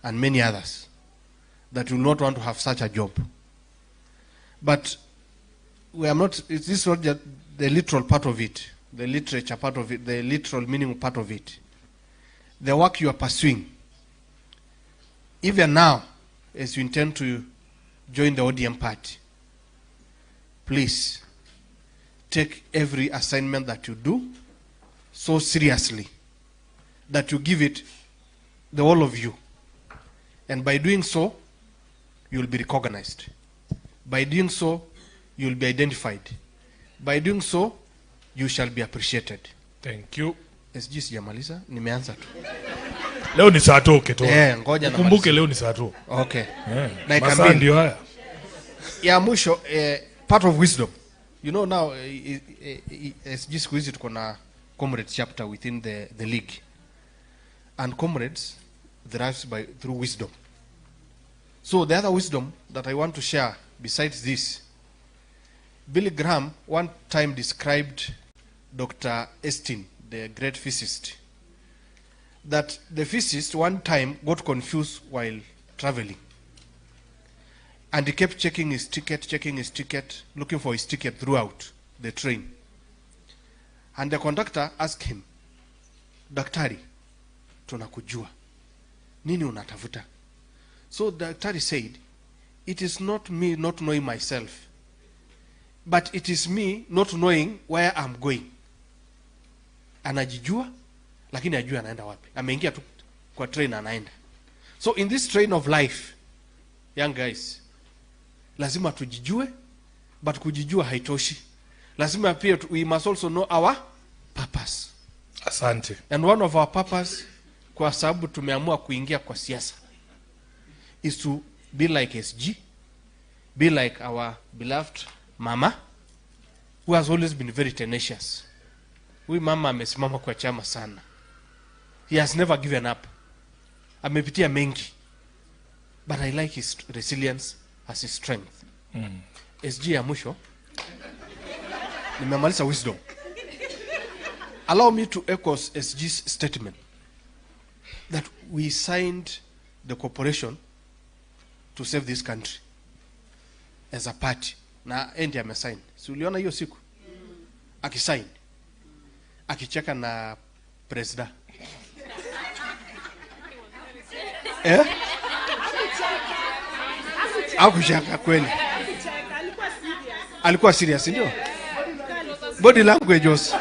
and many others, that will not want to have such a job. But we are not, this is not just the literal part of it, the literature part of it, the literal meaning part of it. The work you are pursuing, even now, as you intend to join the ODM party, please take every assignment that you do so seriously that you give it the whole of you. And by doing so, you will be recognized. By doing so, you will be identified. By doing so, you shall be appreciated.
Thank you.
SG sijamaliza, nimeanza tu.
Leo ni saa toke to.
Ngoja na.
Kumbuke leo ni saa to.
Okay.
Na masaa ndio haya.
Ya mwisho, part of wisdom. You know now, SG siku hizi tuko na comrades chapter within the league. And comrades derives through wisdom. So the other wisdom that I want to share besides this, Billy Graham one time described Dr. Estin, the great physicist, that the physicist one time got confused while traveling. And he kept checking his ticket, looking for his ticket throughout the train. And the conductor asked him, Daktari, tunakujua. Nini unatafuta? So the daktari said, it is not me not knowing myself, but it is me not knowing where I'm going. Anajijua, lakini ajua anaenda wapi. Ameingia tu kwa train anaenda. So in this train of life, young guys, lazima tujijue, but kujijua haitoshi. Lazima pia we must also know our purpose.
Asante.
And one of our purpose, kwa sababu tumeamua kuingia kwa siasa, is to be like SG, be like our beloved mama, who has always been very tenacious. Huyu mama amesimama kwa chama sana. He has never given up. Amepitia mengi. But I like his resilience as his strength. SG ya mwisho, nimemaliza wisdom. Allow me to echo SG's statement that we signed the cooperation to save this country as a party. Na endi amesign. Si uliona hiyo siku? Akisign. Akicheka na presida. Akucheka kweli. Alikuwa serious, ndio? Body language was.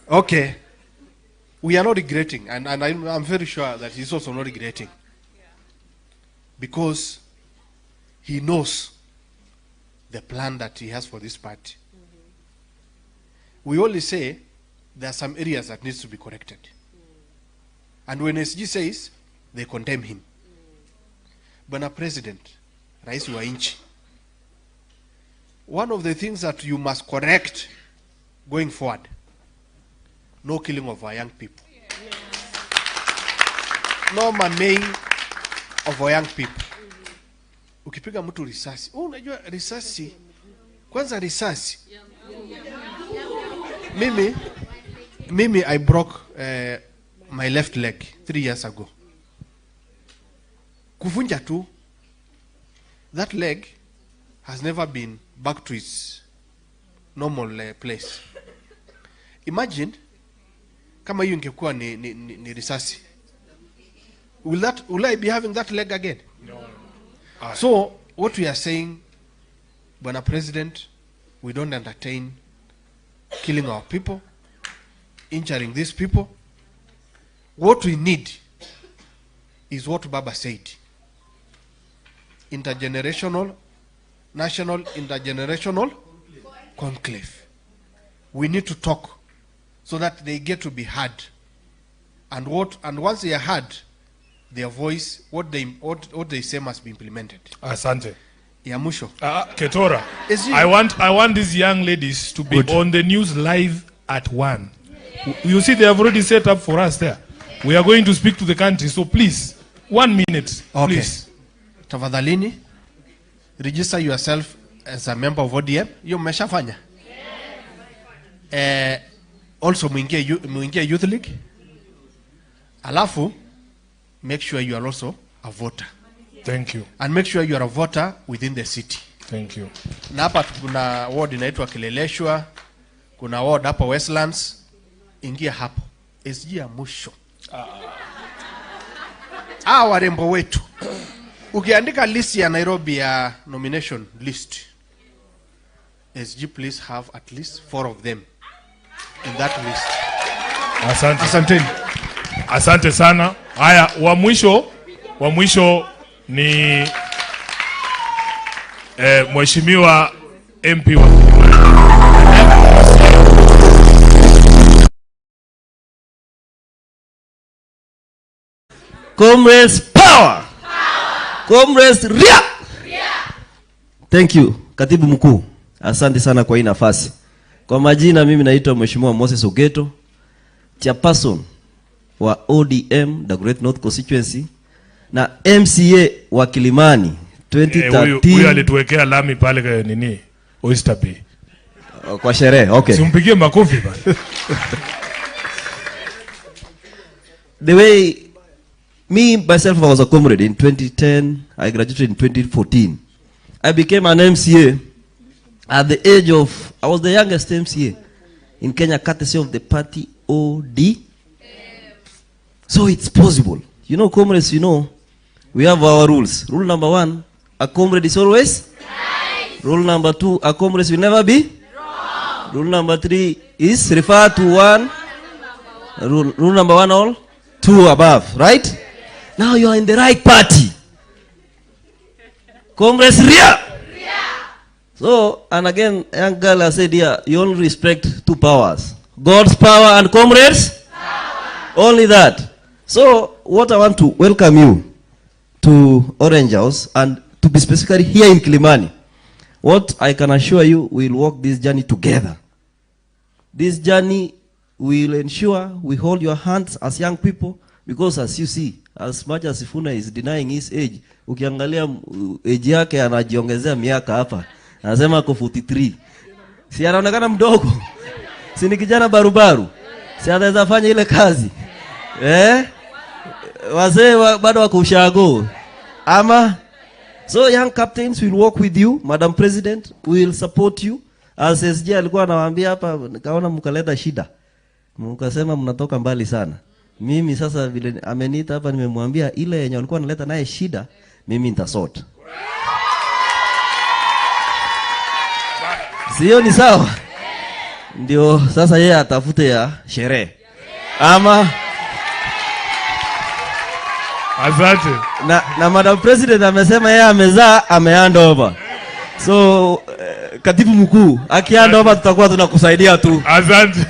Okay. We are not regretting, and I'm very sure that he's also not regretting. Because he knows the plan that he has for this party. We only say there are some areas that needs to be corrected. And when SG says, they condemn him. Bwana President, Rais wa nchi, one of the things that you must correct going forward, no killing of our young people. No maiming of our young people. Ukipiga mtu risasi, unajua risasi, kwanza risasi. Mimi I broke my left leg 3 years ago. Kuvunja tu, that leg has never been back to its normal place. Imagine kama hiyo ingekuwa ni risasi. Will I be having that leg again? No. So what we are saying, Bwana President, we don't entertain killing our people, injuring these people. What we need is what Baba said. National intergenerational conclave. We need to talk so that they get to be heard. And once they are heard, their voice, what they say must be implemented.
Asante.
Yamusho.
Ketora, I want these young ladies to be on the news live at 1. You see, they have already set up for us there. We are going to speak to the country, so please, 1 minute,
okay.
Please.
Tafadhalini, register yourself as a member of ODM. Hiyo mmeshafanya? Also muingie youth league. Alafu, make sure you are also a voter.
Thank you.
And make sure you are a voter within the city.
Thank you.
Na hapa kuna ward inaitwa Kileleshwa, kuna ward hapa Westlands. Ingia hapo. SG ya mwisho. Warembo wetu. Ukiandika list ya Nairobi ya nomination list, SG please have at least 4 of them in that list.
Asante. Asante sana. Haya, wa mwisho ni Mheshimiwa MP wa
Comrades power. Comrades ria. Thank you, Katibu Mkuu. Asante sana kwa hii nafasi. Kwa majina mimi naitwa Mheshimiwa Moses Ogeto, chairperson wa ODM Dagoretti North Constituency na MCA wa Kilimani 2013.
Huyu alituwekea lami pale nini? Oyster Bay.
Kwa sherehe, okay.
Simpigie makofi bana.
The way me myself I was a comrade in 2010, I graduated in 2014. I became an MCA at the age of, I was the youngest MCA in Kenya, courtesy of the party ODM. So it's possible. You know, comrades, you know, we have our rules. Rule number 1, a comrade is always right. Rule number 2, a comrade will never be wrong. Rule number 3 is refer to 1. Rule number 1, all 2 above, right? Now you are in the right party. Comrades ria. So, and again, young girl has said here, you only respect 2 powers. God's power and comrades power. Only that. So, what I want to welcome you to Orange House, and to be specifically here in Kilimani. What I can assure you, we'll walk this journey together. This journey will ensure we hold your hands as young people, because as you see, as much as Sifuna is denying his age, ukiangalia age yake anajiongezea miaka hapa. Anasema ako 43. Si anaonekana mdogo. Si ni kijana barubaru. Si anaweza fanya ile kazi. Wazee bado wako ushago. Ama so young captains will work with you, Madam President, we will support you. As SG alikuwa anawaambia hapa, nikaona mkaleta shida. Mkasema mnatoka mbali sana. Mimi sasa vile ameniita hapa nimemwambia ile yenye walikuwa wanaleta naye shida, mimi nitasort. Sio ni sawa? Ndio sasa yeye atafute ya sherehe. Ama
asante.
Na Madam President amesema yeye amezaa amehand over. So Katibu Mkuu, akihand over tutakuwa tunakusaidia tu.
Asante.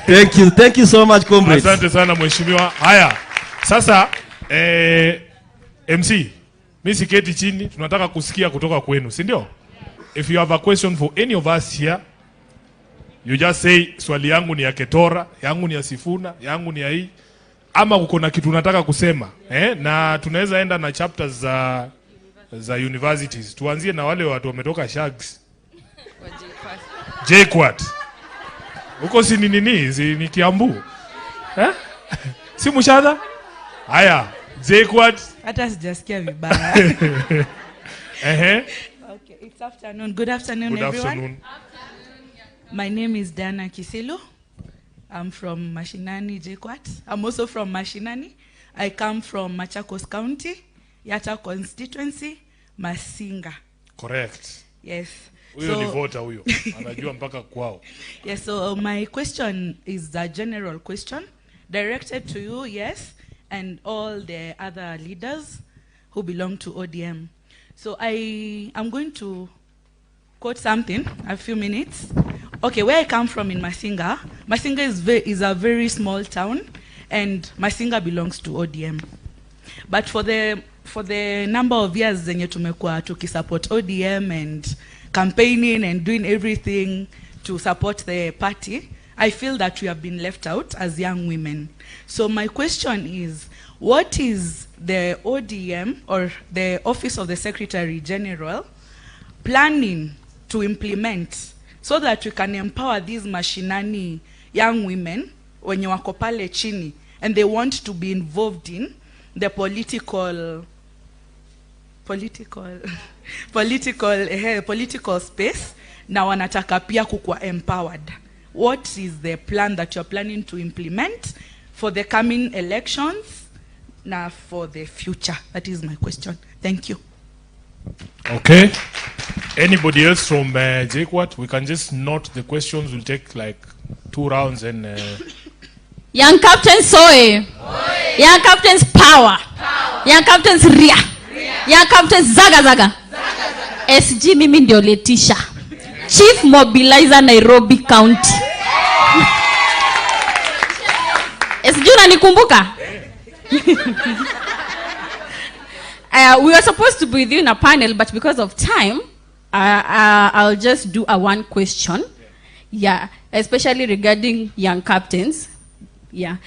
Thank you so much comrades.
Asante sana mheshimiwa. Haya. Sasa MC, mimi siketi chini, tunataka kusikia kutoka kwenu, si ndio? If you have a question for any of us here, you just say swali yangu ni ya Ketora, yangu ni ya Sifuna, yangu ni ya hii. ama uko na kitu unataka kusema na tunaweza enda na chapters za universities. Tuanzie na wale watu wametoka Shags. JKUAT. Huko si nini? Si ni Kiambu. Si Mushadha? Haya, JKUAT.
Hata sijasikia vibaya. Okay, it's afternoon. Good afternoon,
Good
everyone.
afternoon.
My name is Dana Kiselo. I'm from Mashinani, JKUAT. I'm also from Mashinani. I come from Machakos County, Yatta constituency, Masinga.
Correct.
Yes.
Huyo ni voter huyo. Anajua mpaka kwao.
Yes, so my question is a general question directed to you, yes, and all the other leaders who belong to ODM. So I'm going to quote something, a few minutes. Okay, where I come from in Masinga, Masinga is a very small town, and Masinga belongs to ODM. But for the number of years zenye tumekuwa tukisupport ODM and campaigning and doing everything to support the party, I feel that we have been left out as young women. So my question is, what is the ODM or the Office of the Secretary General planning to implement so that we can empower these mashinani young women wenye wako pale chini and they want to be involved in the political space na wanataka pia kukua empowered? What is the plan that you're planning to implement for the coming elections na for the future? That is my question. Thank you.
Okay. Anybody else from JKUAT? We can just note the questions. We'll take like 2 rounds and...
Young Captains Soe. Young Captains Power. Young Captains Ria. Young Captains Zaga. SG mimi ndio Letisha. Chief Mobilizer Nairobi County. SG unanikumbuka? We were supposed to be with you in a panel, but because of time, I'll just do a one question. Yeah, especially regarding young captains. Yeah.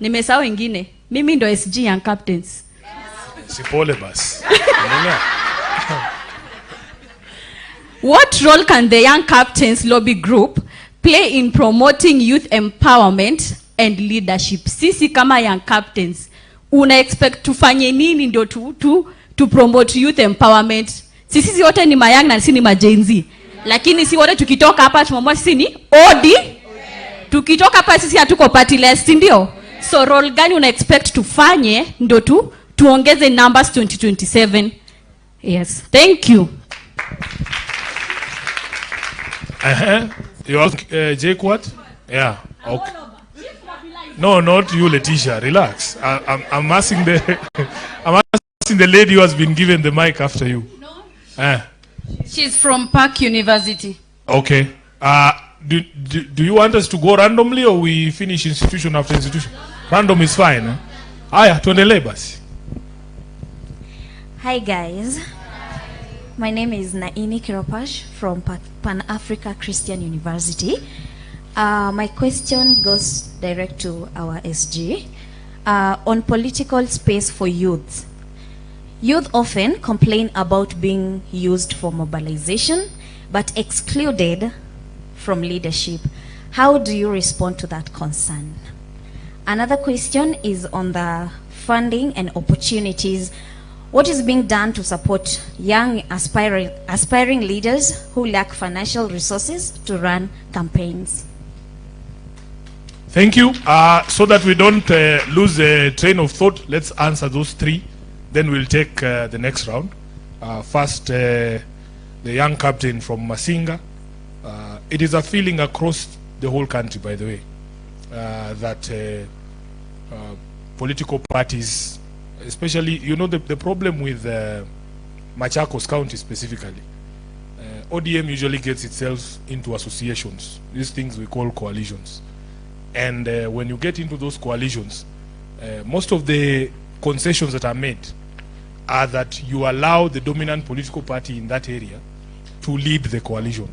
Nimesahau wengine. Mimi ndo SG young captains.
Sipole bas.
What role can the young captains lobby group play in promoting youth empowerment and leadership? Sisi kama young captains, una expect tufanye nini ndio to promote youth empowerment? Sisi wote ni mayang na sisi ni majenzi. Lakini si wote tukitoka hapa tumamua sisi ni OD. Tukitoka hapa sisi hatuko partyless, ndio? So role gani una expect tufanye ndio tuongeze numbers 2027? Yes. Thank you.
You ask JKUAT? Yeah. Okay. No, not you, Letitia. Relax. I'm asking the lady who has been given the mic after you. No.
She's from Park University.
Okay. Do you want us to go randomly or we finish institution after institution? Random is fine. Aya, tuendelee basi.
Hi guys. My name is Naini Kiropash from Pan-Africa Christian University. My question goes direct to our SG. On political space for youth. Youth often complain about being used for mobilization, but excluded from leadership. How do you respond to that concern? Another question is on the funding and opportunities. What is being done to support young aspiring leaders who lack financial resources to run campaigns?
Thank you. So that we don't lose the train of thought, let's answer those 3. Then we'll take the next round. First, the young captain from Masinga. It is a feeling across the whole country, by the way, that political parties, especially, you know, the problem with Machakos County specifically, ODM usually gets itself into associations, these things we call coalitions. And when you get into those coalitions, most of the concessions that are made are that you allow the dominant political party in that area to lead the coalition.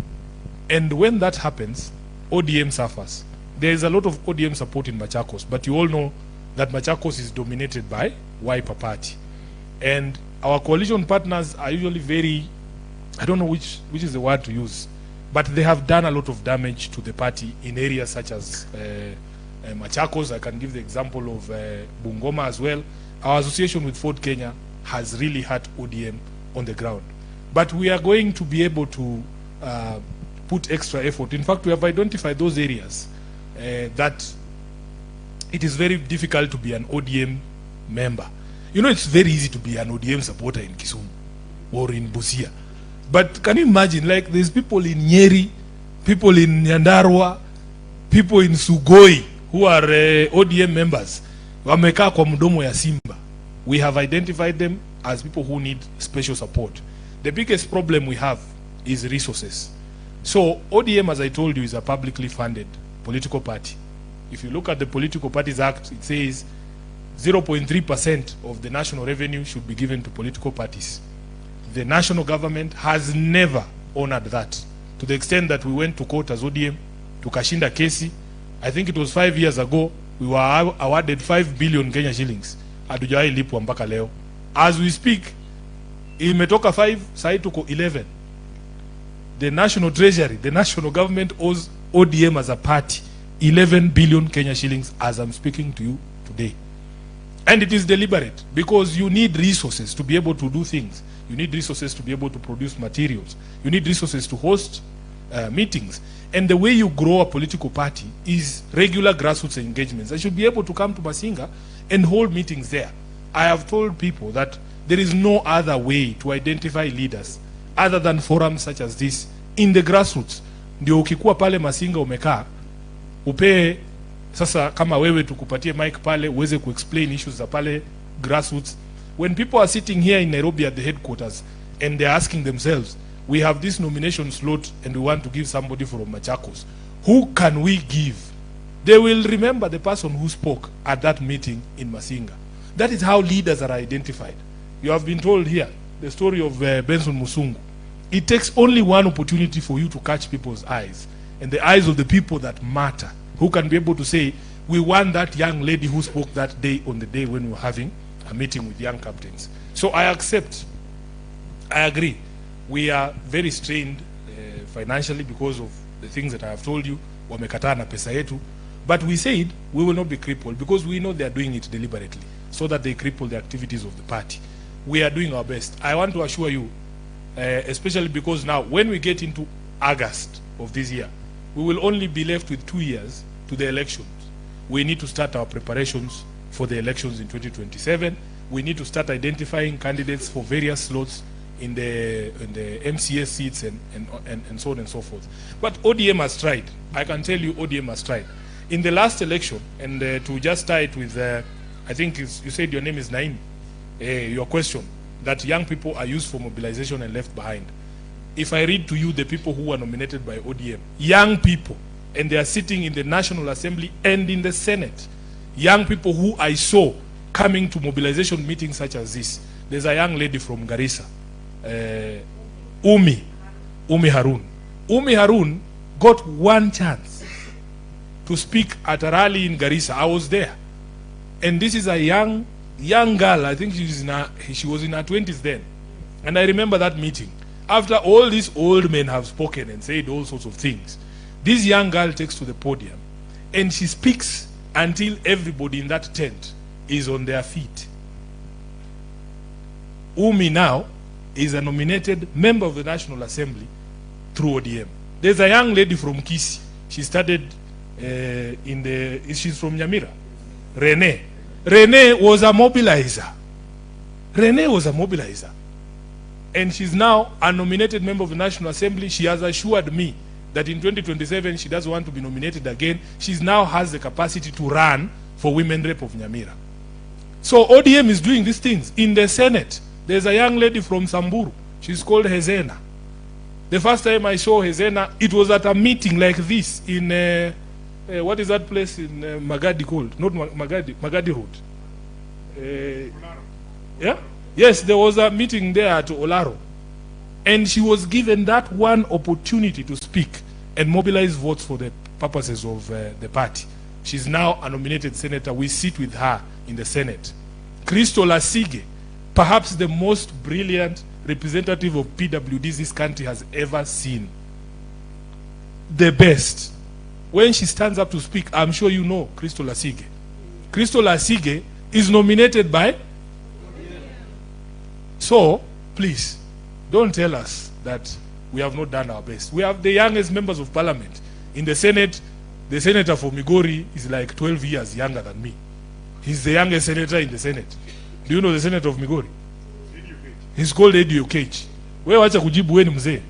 And when that happens, ODM suffers. There is a lot of ODM support in Machakos, but you all know that Machakos is dominated by Wiper Party. And our coalition partners are usually very, I don't know which is the word to use, but they have done a lot of damage to the party in areas such as Machakos. I can give the example of Bungoma as well. Our association with Ford Kenya has really hurt ODM on the ground. But we are going to be able to put extra effort. In fact, we have identified those areas that it is very difficult to be an ODM member. You know, it's very easy to be an ODM supporter in Kisumu or in Busia. But can you imagine, like, there's people in Nyeri, people in Nyandarua, people in Sugoi who are ODM members. Wamekaa kwa mdomo ya simba. We have identified them as people who need special support. The biggest problem we have is resources. So ODM, as I told you, is a publicly funded political party. If you look at the Political Parties Act, it says 0.3% of the national revenue should be given to political parties. The national government has never honored that, to the extent that we went to court as ODM, tukashinda kesi. I think it was 5 years ago, we were awarded 5 billion Kenya shillings. Hatujawahi lipwa mpaka leo. As we speak, imetoka 5, sasa tuko 11. The national treasury, the national government owes ODM as a party 11 billion Kenya shillings as I'm speaking to you today. And it is deliberate, because you need resources to be able to do things. You need resources to be able to produce materials. You need resources to host meetings. And the way you grow a political party is regular grassroots engagements. I should be able to come to Masinga and hold meetings there. I have told people that there is no other way to identify leaders other than forums such as this in the grassroots. Ndio ukikuwa pale Masinga umekaa, upee sasa kama wewe tukupatie mic pale uweze kuexplain issues za pale grassroots. When people are sitting here in Nairobi at the headquarters and they're asking themselves, we have this nomination slot and we want to give somebody from Machakos, who can we give? They will remember the person who spoke at that meeting in Masinga. That is how leaders are identified. You have been told here the story of Benson Musungu. It takes only one opportunity for you to catch people's eyes, and the eyes of the people that matter, who can be able to say, we want that young lady who spoke that day on the day when we were having a meeting with young captains. So I accept, I agree. We are very strained financially because of the things that I have told you. Wamekataa na pesa yetu. But we said we will not be crippled, because we know they are doing it deliberately so that they cripple the activities of the party. We are doing our best. I want to assure you, especially because now when we get into August of this year, we will only be left with 2 years to the elections. We need to start our preparations for the elections in 2027. We need to start identifying candidates for various slots in the MCS seats and so on and so forth. But ODM has tried. I can tell you ODM has tried. In the last election, and to just tie it with, I think you said your name is Naim, your question, that young people are used for mobilization and left behind. If I read to you the people who were nominated by ODM, young people, and they are sitting in the National Assembly and in the Senate, young people who I saw coming to mobilization meetings such as this. There's a young lady from Garissa, Umi Harun. Umi Harun got one chance to speak at a rally in Garissa. I was there. And this is a young girl. I think she was in her 20s then. And I remember that meeting. After all these old men have spoken and said all sorts of things, this young girl takes to the podium and she speaks until everybody in that tent is on their feet. Umi now is a nominated member of the National Assembly through ODM. There's a young lady from Kisi. She studied she's from Nyamira. Rene was a mobilizer. And she's now a nominated member of the National Assembly. She has assured me that in 2027 she doesn't want to be nominated again. She now has the capacity to run for women rep of Nyamira. So ODM is doing these things. In the Senate, there's a young lady from Samburu. She's called Hezena. The first time I saw Hezena, it was at a meeting like this in, what is that place in Magadi called? Not Magadi Road. Yeah? Yes, there was a meeting there at Olaro. And she was given that one opportunity to speak and mobilize votes for the purposes of the party. She's now a nominated senator. We sit with her in the Senate. Crystal Asige, perhaps the most brilliant representative of PWDs this country has ever seen. The best. When she stands up to speak, I'm sure you know Crystal Asige. Crystal Asige is nominated by... So, please, don't tell us that we have not done our best. We have the youngest members of parliament. In the Senate, the senator for Migori is like 12 years younger than me. He's the youngest senator in the Senate. Do you know the senator of Migori? He's called Eddie Okech. Wewe wacha kujibu, wewe ni mzee.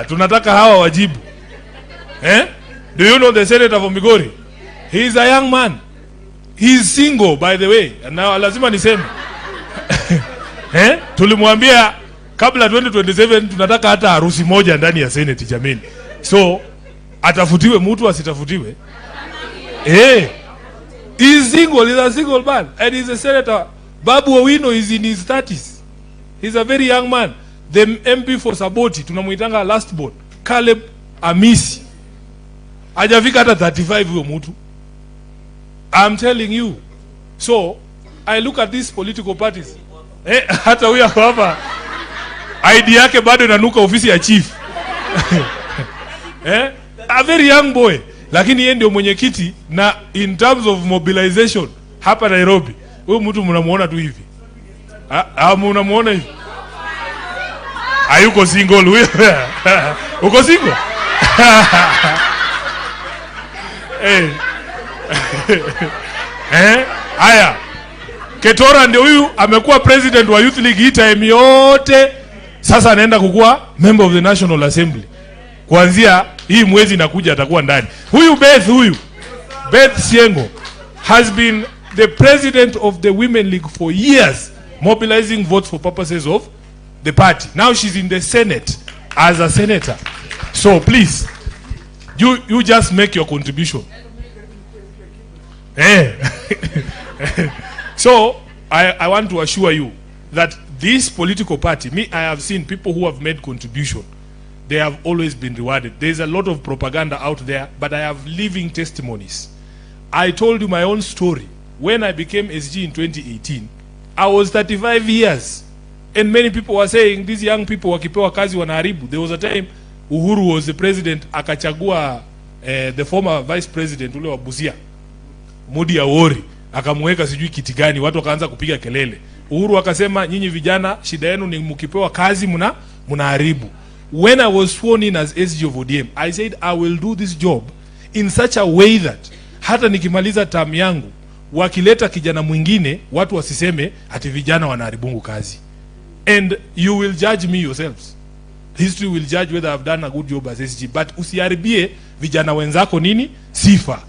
Tunataka hawa wajibu. Do you know the senator from Migori? He is a young man. He is single, by the way. And now lazima niseme. Tulimwambia kabla 2027 tunataka hata harusi moja ndani ya Senate jameni. So atafutiwe mtu asitafutiwe. He is single, he's a single man and he's a senator. Babu Owino is in his 30s. He's a very young man. The MP for Saboti tunamuitanga last born, Caleb Amisi. Hajafika hata 35 huyo mtu. I'm telling you. So I look at these political parties. Hata huyo hapa ID yake bado inanuka ofisi ya chief. A very young boy. Lakini yeye ndio mwenyekiti, na in terms of mobilization hapa Nairobi, huyo mtu mnamuona tu hivi. Mnamuona hivi. Hayuko single huyo. Uko single? Haya. Ketora ndio huyu amekuwa president wa Youth League hii time yote. Sasa anaenda kukuwa member of the National Assembly. Kuanzia hii mwezi inakuja atakuwa ndani. Beth Siengo has been the president of the Women League for years, mobilizing votes for purposes of the party. Now she's in the Senate as a senator. So please, you just make your contribution. So I want to assure you that this political party, I have seen people who have made contribution. They have always been rewarded. There's a lot of propaganda out there, but I have living testimonies. I told you my own story. When I became SG in 2018, I was 35 years. And many people were saying, these young people wakipewa kazi wanaharibu. There was a time Uhuru was the president, akachagua the former vice president ule wa Busia, Mudi Awori, akamweka sijui kiti gani, watu wakaanza kupiga kelele. Uhuru akasema, nyinyi vijana shida yenu ni mkipewa kazi mnaharibu. When I was sworn in as SG of ODM, I said I will do this job in such a way that hata nikimaliza term yangu wakileta kijana mwingine watu wasiseme ati vijana wanaharibu kazi. And you will judge me yourselves. History will judge whether I've done a good job as SG, but usiharibie vijana wenzako nini sifa.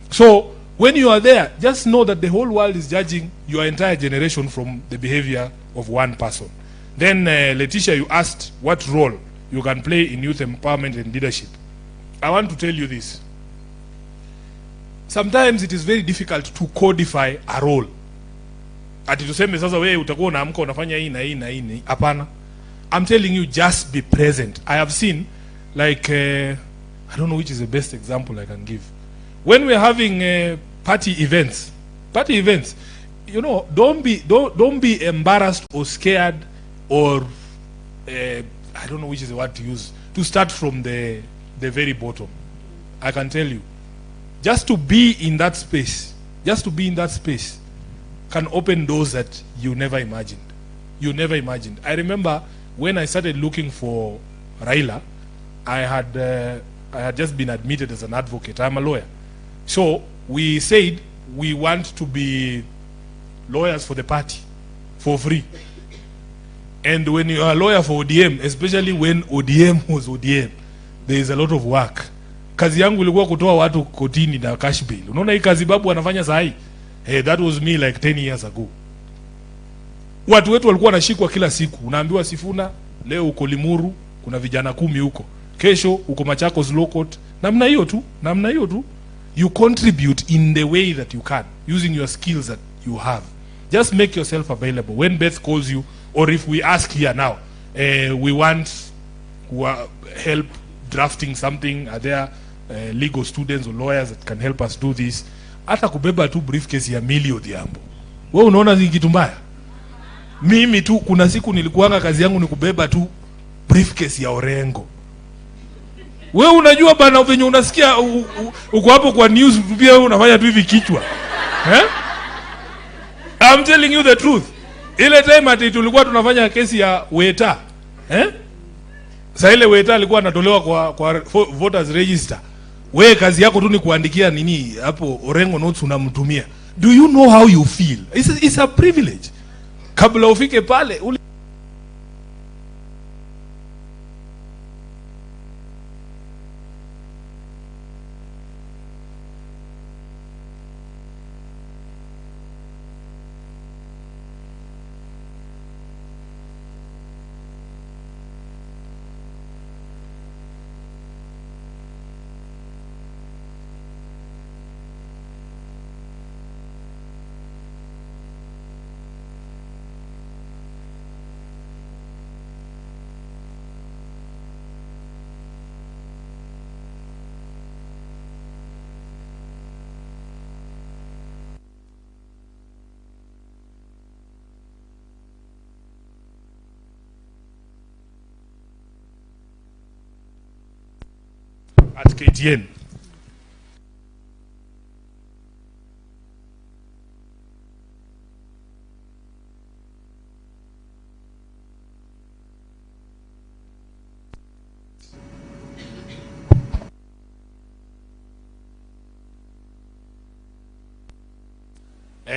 So when you are there, just know that the whole world is judging your entire generation from the behavior of one person. Then Letitia, you asked what role you can play in youth empowerment and leadership. I want to tell you this. Sometimes it is very difficult to codify a role. Ati tuseme sasa wewe utakuwa unaamka unafanya hii na hii na hii. Hapana. I'm telling you, just be present. I have seen, like, I don't know which is the best example I can give. When we're having party events, you know, don't be embarrassed or scared or I don't know which is the word to use, to start from the very bottom. I can tell you, just to be in that space, can open doors that you never imagined. I remember when I started looking for Raila, I had just been admitted as an advocate. I'm a lawyer. So we said we want to be lawyers for the party for free. And when you are a lawyer for ODM, especially when ODM was ODM, there is a lot of work. Kazi yangu ilikuwa kutoa watu kotini na cash bail. Unaona hii kazi babu anafanya saa hii? That was me like 10 years ago. Watu wetu walikuwa wanashikwa kila siku. Unaambiwa Sifuna, leo uko Limuru, kuna vijana 10 huko. Kesho uko Machakos Low Court. Namna hiyo tu. You contribute in the way that you can, using your skills that you have. Just make yourself available. When Beth calls you, or if we ask here now, we want help drafting something? Are there legal students or lawyers that can help us do this? Hata kubeba tu briefcase ya Millie Odhiambo, wewe unaona ni kitu mbaya? Mimi tu kuna siku nilikuanga kazi yangu ni kubeba tu briefcase ya Orengo. Wewe unajua bana venye unasikia uko hapo kwa news pia wewe unafanya tu hivi kichwa. I'm telling you the truth. Ile time ati tulikuwa tunafanya kesi ya Weta. Sasa ile Weta alikuwa anatolewa kwa voters register. Wewe kazi yako tu ni kuandikia nini hapo Orengo notes unamtumia. Do you know how you feel? It's a privilege. Kabla ufike pale at KTN.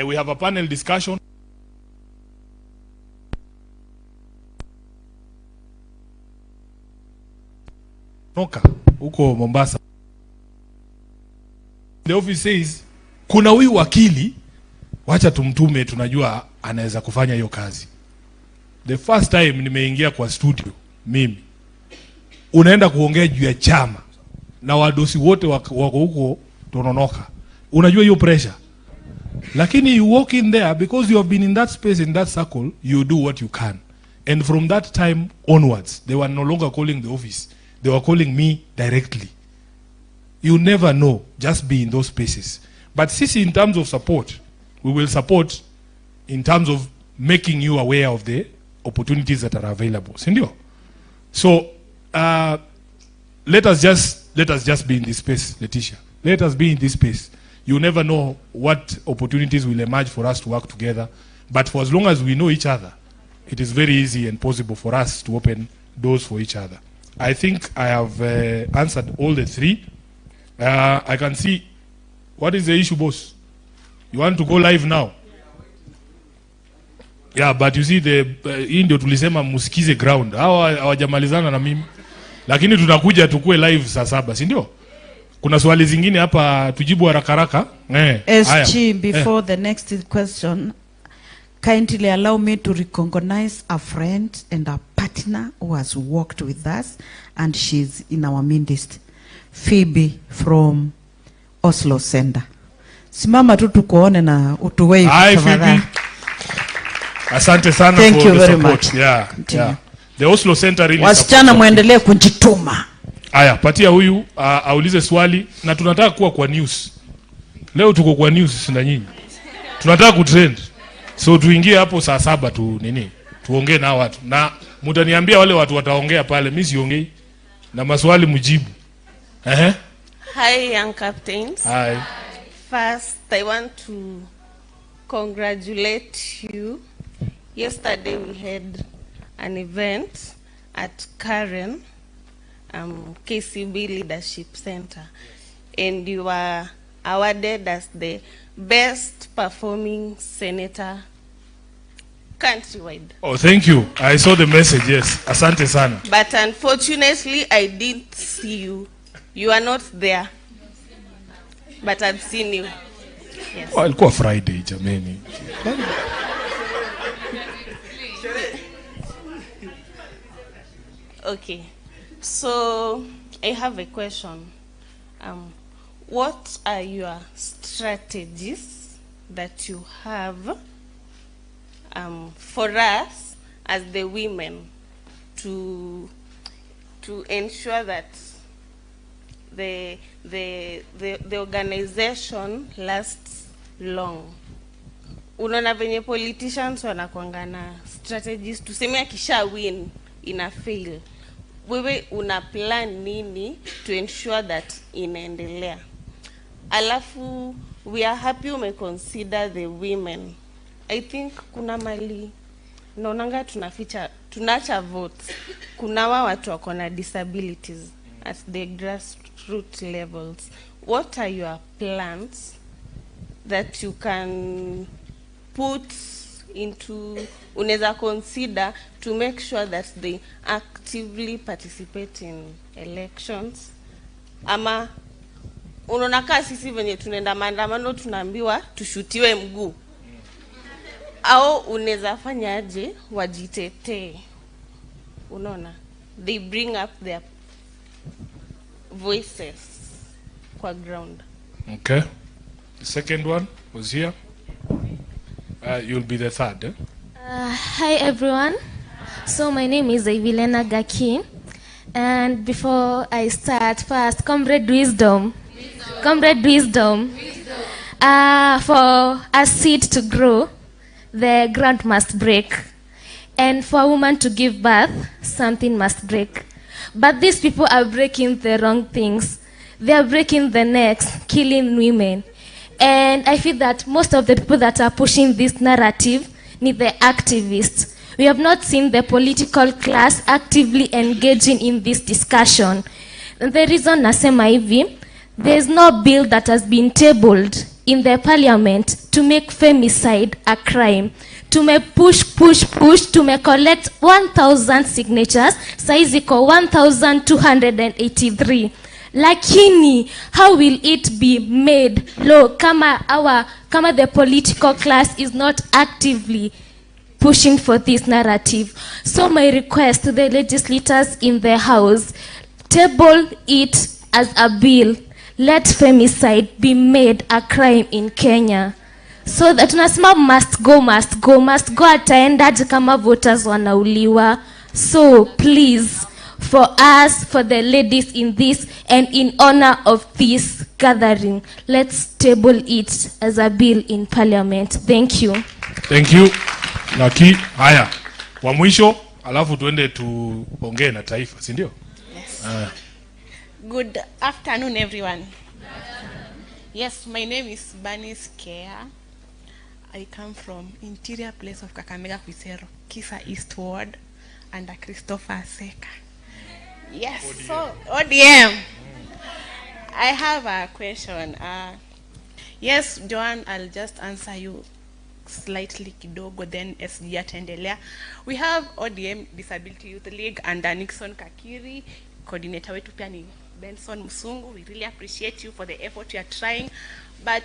We have a panel discussion. Noka huko Mombasa. The office says kuna huyu wakili, wacha tumtume, tunajua anaweza kufanya hiyo kazi. The first time nimeingia kwa studio mimi, unaenda kuongea juu ya chama na wadosi wote wako huko Tononoka. Unajua hiyo pressure. Lakini you walk in there because you have been in that space, in that circle, you do what you can. And from that time onwards, they were no longer calling the office. They were calling me directly. You never know, just be in those spaces. But sisi, in terms of support, we will support in terms of making you aware of the opportunities that are available. Sindio? So, let us just be in this space, Letitia. Let us be in this space. You never know what opportunities will emerge for us to work together. But for as long as we know each other, it is very easy and possible for us to open doors for each other. I think I have answered all the three. I can see, what is the issue, boss? You want to go live now? Yeah, but you see, hii ndio tulisema musikize ground. Hawajamalizana na mimi. Lakini tunakuja tukue live saa 7, si ndio? Kuna swali zingine hapa tujibu haraka haraka.
SG, before the next question, kindly allow me to recognize a friend and a partner who has worked with us, and she's in our midst. Phoebe from Oslo Center. Simama tu tukuone na utuwei.
Hi Phoebe. Asante sana
Thank
for
you
the
very
support.
much.
Yeah. The Oslo Center really
wasichana muendelee kujituma.
Aya, patia huyu aulize swali, na tunataka kuwa kwa news. Leo tuko kwa news na nyinyi. Tunataka kutrend. So tuingie hapo saa 7 tu nini? Tuongee na watu. Na mtaniambia wale watu wataongea pale, mimi siongei. Na maswali mjibu.
Hi young captains.
Hi.
First, I want to congratulate you. Yesterday we had an event at Karen KCB Leadership Center, and you were awarded as the best performing senator countrywide.
Oh, thank you. I saw the message, yes. Asante sana.
But unfortunately, I didn't see you. You are not there. But I've seen you. Yes.
Oh, ilikuwa Friday, jameni.
Okay. So, I have a question. What are your strategies that you have for us as the women to ensure that the organization lasts long. Unaona venye politicians wanakuanga na strategies, tuseme akisha win ina fail. Wewe una plan nini to ensure that inaendelea? Alafu we are happy umeconsider the women. I think kuna mali naonanga tunaacha votes. Kuna watu wako na disabilities at the grassroots levels. What are your plans that you can put into, unaweza consider to make sure that they actively participate in elections? Ama unaona kama sisi venye tunaenda maandamano tunaambiwa tushutiwe mguu, au unaweza fanyaje wajitetee? Unaona, they bring up their voices kwa ground.
Okay, the second one was here. You'll be the third. Eh?
Hi everyone. So my name is Evilena Gaki, and before I start, first, Comrade Wisdom. Comrade Wisdom. For a seed to grow, the ground must break, and for a woman to give birth, something must break. But these people are breaking the wrong things. They are breaking the necks, killing women. And I feel that most of the people that are pushing this narrative need the activists. We have not seen the political class actively engaging in this discussion. And the reason nasema hivi, there is no bill that has been tabled in the parliament to make femicide a crime. Tume push, tume collect 1,000 signatures, saizi ko 1,283. Lakini, how will it be made law kama the political class is not actively pushing for this narrative? So my request to the legislators in the House, table it as a bill. Let femicide be made a crime in Kenya. So that tunasema must go ataendaje kama voters wanauliwa. So please, for us, for the ladies in this, and in honor of this gathering, let's table it as a bill in parliament. Thank you.
Thank you. Naki, haya. Wa mwisho, alafu tuende tuongee na taifa, si ndio?
Yes. Good afternoon, everyone. Yes, my name is Banis Kea. I come from interior place of Kakamega, Kwisero, Kisa East Ward, under Christopher Seka. Yes, ODM. So ODM. I have a question. Yes, Joan, I'll just answer you slightly kidogo, then SG ataendelea. We have ODM Disability Youth League under Nixon Kakiri. Coordinator wetu pia ni Benson Musungu. We really appreciate you for the effort you are trying. But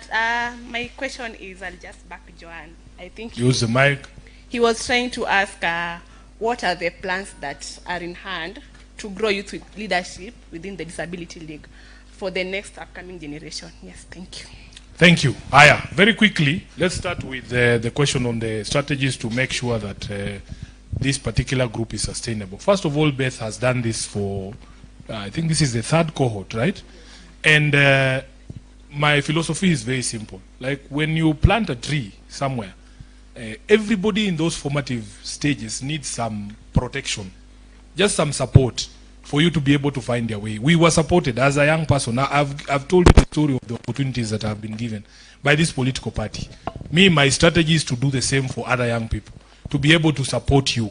my question is, I'll just back Joan. I think
use the mic.
He was trying to ask what are the plans that are in hand to grow youth with leadership within the Disability League for the next upcoming generation. Yes, thank you.
Thank you. Aya, very quickly, let's start with the question on the strategies to make sure that this particular group is sustainable. First of all, Beth has done this for, I think this is the third cohort, right? And my philosophy is very simple. Like when you plant a tree somewhere, everybody in those formative stages needs some protection, just some support for you to be able to find their way. We were supported as a young person. I've told you the story of the opportunities that have been given by this political party. Me, my strategy is to do the same for other young people, to be able to support you,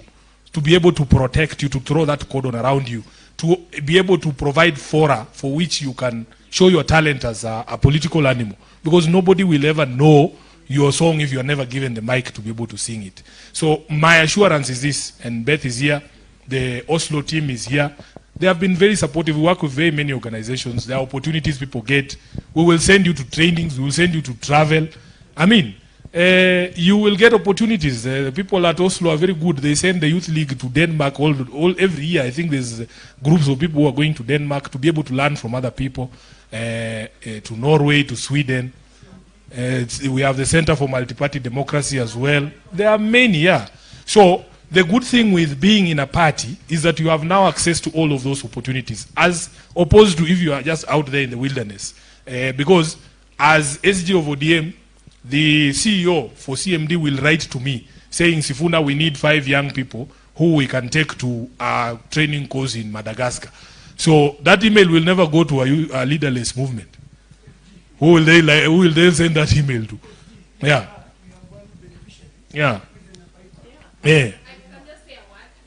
to be able to protect you, to throw that cordon around you, to be able to provide fora for which you can show your talent as a political animal. Because nobody will ever know your song if you are never given the mic to be able to sing it. So my assurance is this, and Beth is here, the Oslo team is here. They have been very supportive. We work with very many organizations. There are opportunities people get. We will send you to trainings. We will send you to travel. I mean, you will get opportunities. The people at Oslo are very good. They send the youth league to Denmark every year. I think there's groups of people who are going to Denmark to be able to learn from other people, to Norway, to Sweden. We have the Center for Multi-Party Democracy as well. There are many, yeah. So the good thing with being in a party is that you have now access to all of those opportunities, as opposed to if you are just out there in the wilderness. Because as SG of ODM, the CEO for CMD will write to me saying, Sifuna, we need 5 young people who we can take to a training course in Madagascar. So that email will never go to a leaderless movement. Who will they send that email to? Yeah. Yeah. Yeah.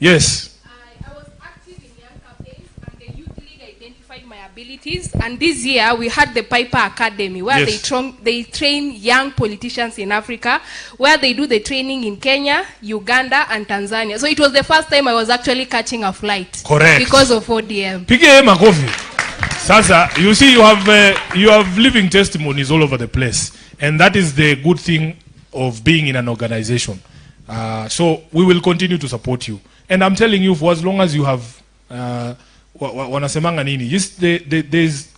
Yes.
I was active in Young Captains, and the youth league identified my abilities. And this year we had the Piper Academy, where
Yes.
they train young politicians in Africa, where they do the training in Kenya, Uganda, and Tanzania. So it was the first time I was actually catching a flight.
Correct.
Because of ODM.
Pige makofi. Sasa, you see, you have living testimonies all over the place, and that is the good thing of being in an organization. So we will continue to support you, and I'm telling you, for as long as you have wanasemanga nini, just there's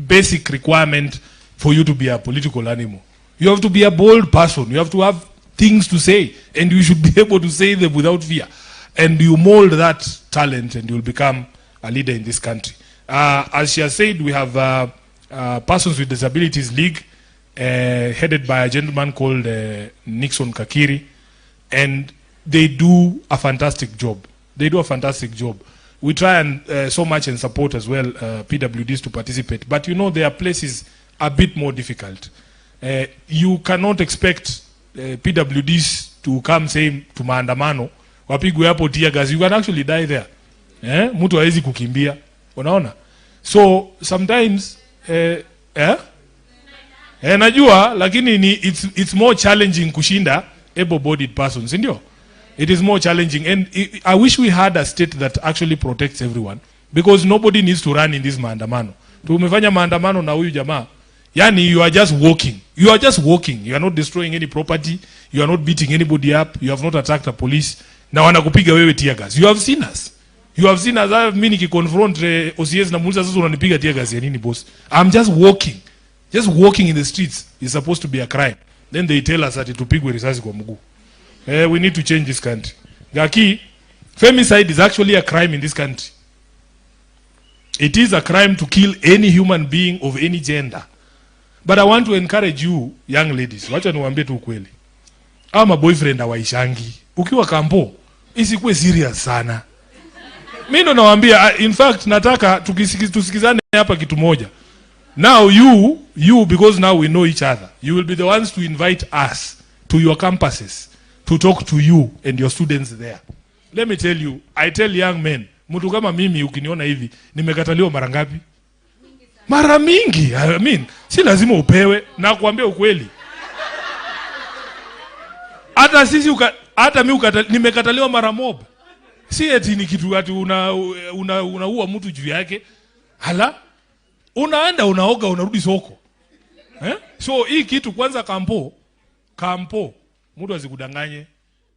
basic requirement for you to be a political animal. You have to be a bold person. You have to have things to say, and you should be able to say them without fear. And you mold that talent, and you'll become a leader in this country. As she has said, we have Persons with Disabilities League, headed by a gentleman called Nixon Kakiri, and they do a fantastic job. They do a fantastic job. We try and so much and support as well PWDs to participate, but you know, there are places a bit more difficult. You cannot expect PWDs to come saying to maandamano wapigwe hapo tear gas. You can actually die there. Mtu hawezi kukimbia. Unaona? So sometimes najua, lakini it's more challenging kushinda able-bodied persons, ndio? It is more challenging, and I wish we had a state that actually protects everyone, because nobody needs to run in this maandamano. Tumefanya maandamano na huyu jamaa, yani you are just walking. You are just walking. You are not destroying any property. You are not beating anybody up. You have not attacked a police. Na wanakupiga wewe tear gas. You have seen us. You have seen us. Mimi nikiconfront OCS na muuliza sasa unanipiga tear gas ya nini boss? I'm just walking. Just walking in the streets is supposed to be a crime. Then they tell us that tupigwe risasi kwa mguu. We need to change this country. Gaki, femicide is actually a crime in this country. It is a crime to kill any human being of any gender. But I want to encourage you, young ladies, wacha niwaambie tu ukweli. Ama boyfriend hawaishangi. Ukiwa kampo, isikuwe serious sana. Mimi ndo nawaambia, in fact nataka tusikizane hapa kitu moja. Now you because now we know each other, you will be the ones to invite us to your campuses to talk to you and your students there. Let me tell you, I tell young men, mtu kama mimi ukiniona hivi, nimekataliwa mara ngapi? Mara mingi. I mean, si lazima upewe, na kuambia ukweli. Hata sisi hata mimi nimekataliwa mara mob. Si eti ni kitu ati unaua mtu juu yake. Hala? Unaenda unaoga unarudi soko. So hii kitu kwanza kampo mtu asikudanganye.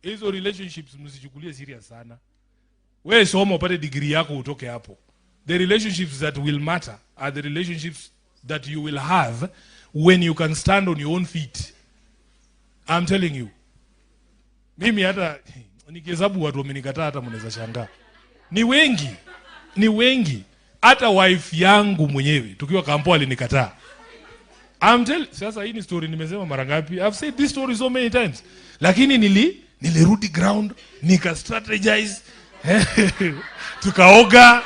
Hizo relationships msichukulie serious sana. Wewe soma upate degree yako utoke hapo. The relationships that will matter are the relationships that you will have when you can stand on your own feet. I'm telling you. Mimi hata nikihesabu watu wamenikataa hata mnaweza shangaa. Ni wengi. Hata wife yangu mwenyewe tukiwa kampo alinikataa. Sasa hii ni story nimesema mara ngapi? I've said this story so many times. Lakini nilirudi ground, nika strategize, tukaoga.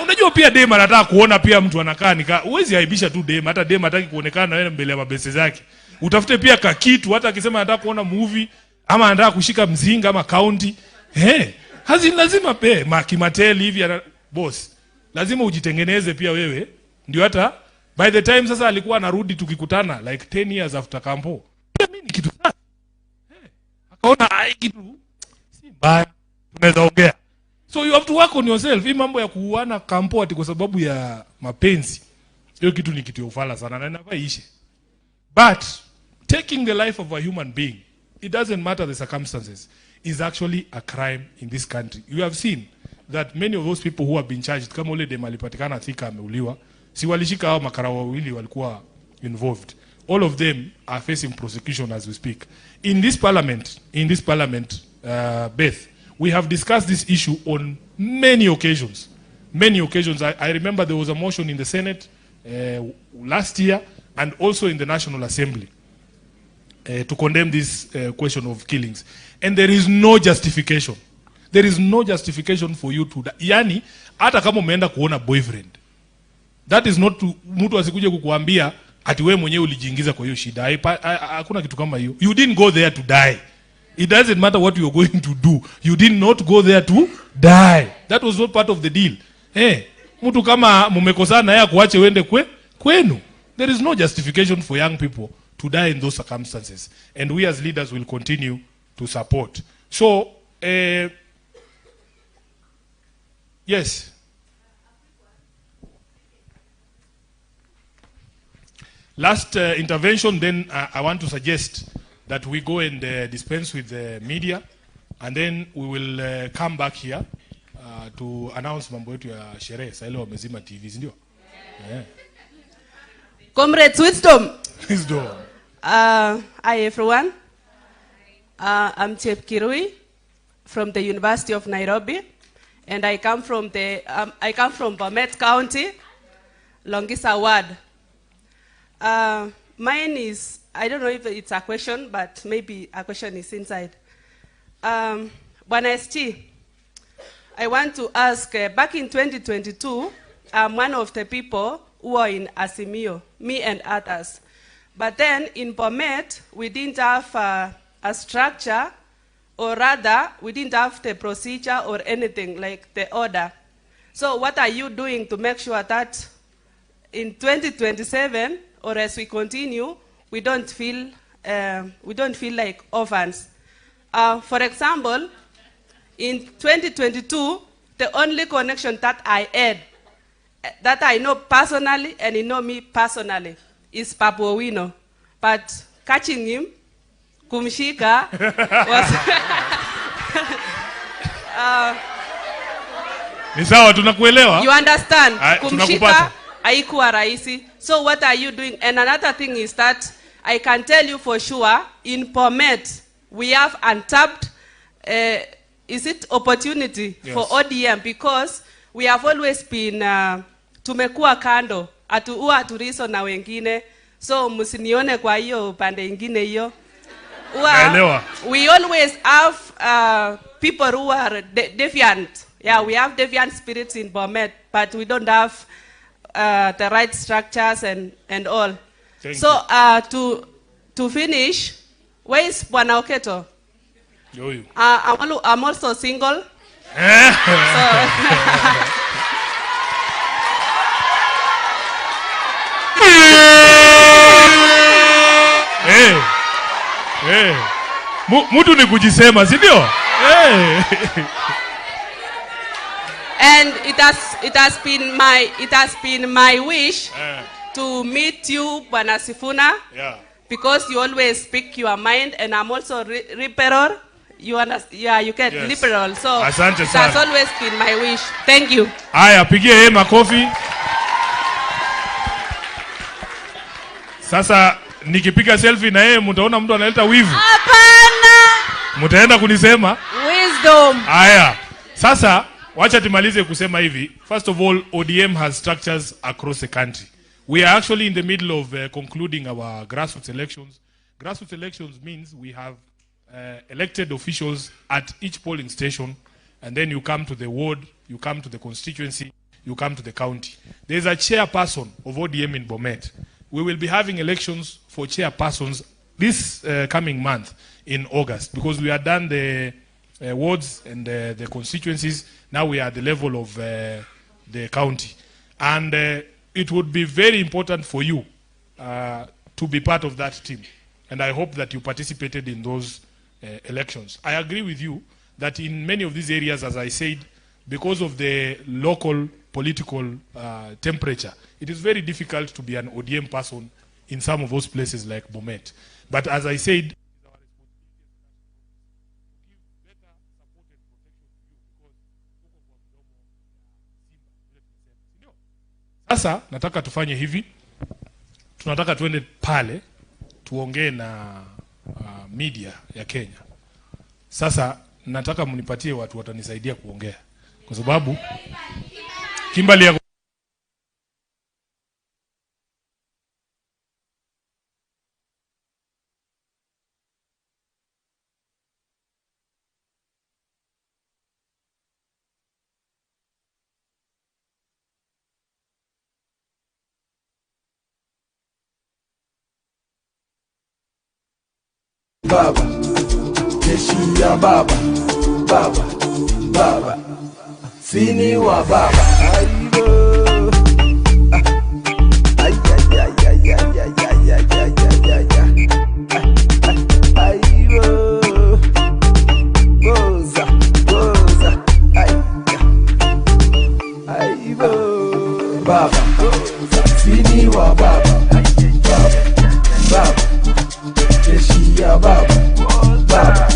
Unajua pia dem anataka kuona pia mtu anakaa uwezi aibisha tu dem, hata dem hataki kuonekana na wewe mbele ya mabese zake. Utafute pia kakitu, hata akisema anataka kuona movie ama anataka kushika mzinga ama county. Lazima kimateli hivi boss. Lazima ujitengeneze pia wewe. Ndio hata by the time sasa alikuwa anarudi tukikutana like 10 years after kampo. Mimi ni kitu sana. Akaona kitu si mbaya. Tunaweza ongea. So you have to work on yourself. Hii mambo ya kuuana kampo ati kwa sababu ya mapenzi. Hiyo kitu ni kitu ya ufala sana na inafaa iishe. But taking the life of a human being, it doesn't matter the circumstances, is actually a crime in this country. You have seen that many of those people who have been charged, kama ule dem alipatikana Thika ameuliwa, si walishika hao makara wawili walikuwa involved. All of them are facing prosecution as we speak. In this parliament, Beth, We have discussed this issue on many occasions. Many occasions. I remember there was a motion in the Senate last year and also in the National Assembly to condemn this question of killings. And there is no justification. There is no justification for you to die. Yani, hata kama umeenda kuona boyfriend. That is not to, mtu asikuje kukuambia ati wewe mwenyewe ulijiingiza kwa hiyo shida. Hakuna kitu kama hiyo. You didn't go there to die. It doesn't matter what you are going to do. You did not go there to die. That was not part of the deal. Mtu kama mumekosana yeye kuache uende kwenu. There is no justification for young people to die in those circumstances. And we as leaders will continue to support. So, yes. Last intervention, then I want to suggest that we go and dispense with the media, and then we will come back here to announce mambo yetu ya sherehe. Sasa ile wamezima TV, ndio? Yeah.
Comrades, wisdom.
Wisdom.
Hi everyone. I'm Chep Kirui from the University of Nairobi, and I come from Bomet County, Longisa Ward. Mine is, I don't know if it's a question, but maybe a question is inside. Bwana SG, I want to ask, back in 2022, I'm one of the people who are in Asimio, me and others. But then in Bomet, we didn't have a structure, or rather, we didn't have the procedure or anything like the order. So what are you doing to make sure that in 2027, or as we continue, we don't feel like orphans? For example, in 2022, the only connection that I had, that I know personally and he know me personally, is Papu Owino. But catching him, kumshika, was
Ni sawa, tunakuelewa.
You understand?
Kumshika
haikuwa rahisi. So what are you doing? And another thing is that I can tell you for sure, in Bomet, we have untapped opportunity for ODM, because we have always been tumekuwa kando, aturiso na wengine. So msinione kwa hiyo pande ingine hiyo. We always have people who are defiant. Yeah, we have defiant spirits in Bomet, but we don't have the right structures and all. To finish, where is Bwana Oketo? I'm also single.
Mtu ni kujisema, si ndio?
And it has been my wish to meet you, Bwana Sifuna, because you always speak your mind, and I'm also liberal. You understand? Yeah, you get liberal. So it has always been my wish. Thank you.
Haya, pigie yeye makofi. Sasa nikipiga selfie na yeye mtaona mtu analeta wivu.
Hapana.
Mtaenda kunisema?
Wisdom.
Haya. Sasa wacha tumalize kusema hivi. First of all, ODM has structures across the country. We are actually in the middle of concluding our grassroots elections. Grassroots elections means we have elected officials at each polling station, and then you come to the ward, you come to the constituency, you come to the county. There is a chairperson of ODM in Bomet. We will be having elections for chairpersons this coming month in August, because we are done the wards and the constituencies. Now we are at the level of the county. And it would be very important for you to be part of that team. And I hope that you participated in those elections. I agree with you that in many of these areas, as I said, because of the local political temperature, it is very difficult to be an ODM person in some of those places like Bomet. But as I said, sasa nataka tufanye hivi, tunataka tuende pale tuongee na media ya Kenya. Sasa nataka mnipatie watu watanisaidia kuongea. Kwa sababu Kimberly ya
Baba, jeshi ya baba, baba, baba, sini wa baba. Aibo, ay ay ay ay ay ay ay ay ay ay. Aibo, goza, goza, ay, aibo, baba, sini wa baba, baba, baba. Jeshi ya baba, baba,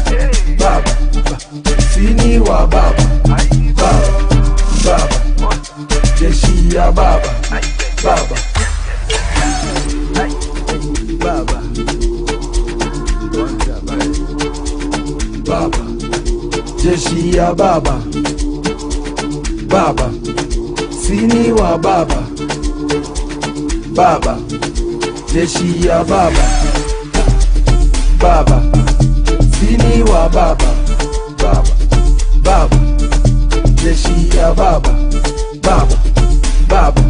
baba, sini wa baba, baba, baba, jeshi ya baba, baba, baba, baba, jeshi ya baba, baba, sini wa baba, baba, jeshi ya baba, baba, sini wa baba, baba, baba, jeshi ya baba, baba, baba,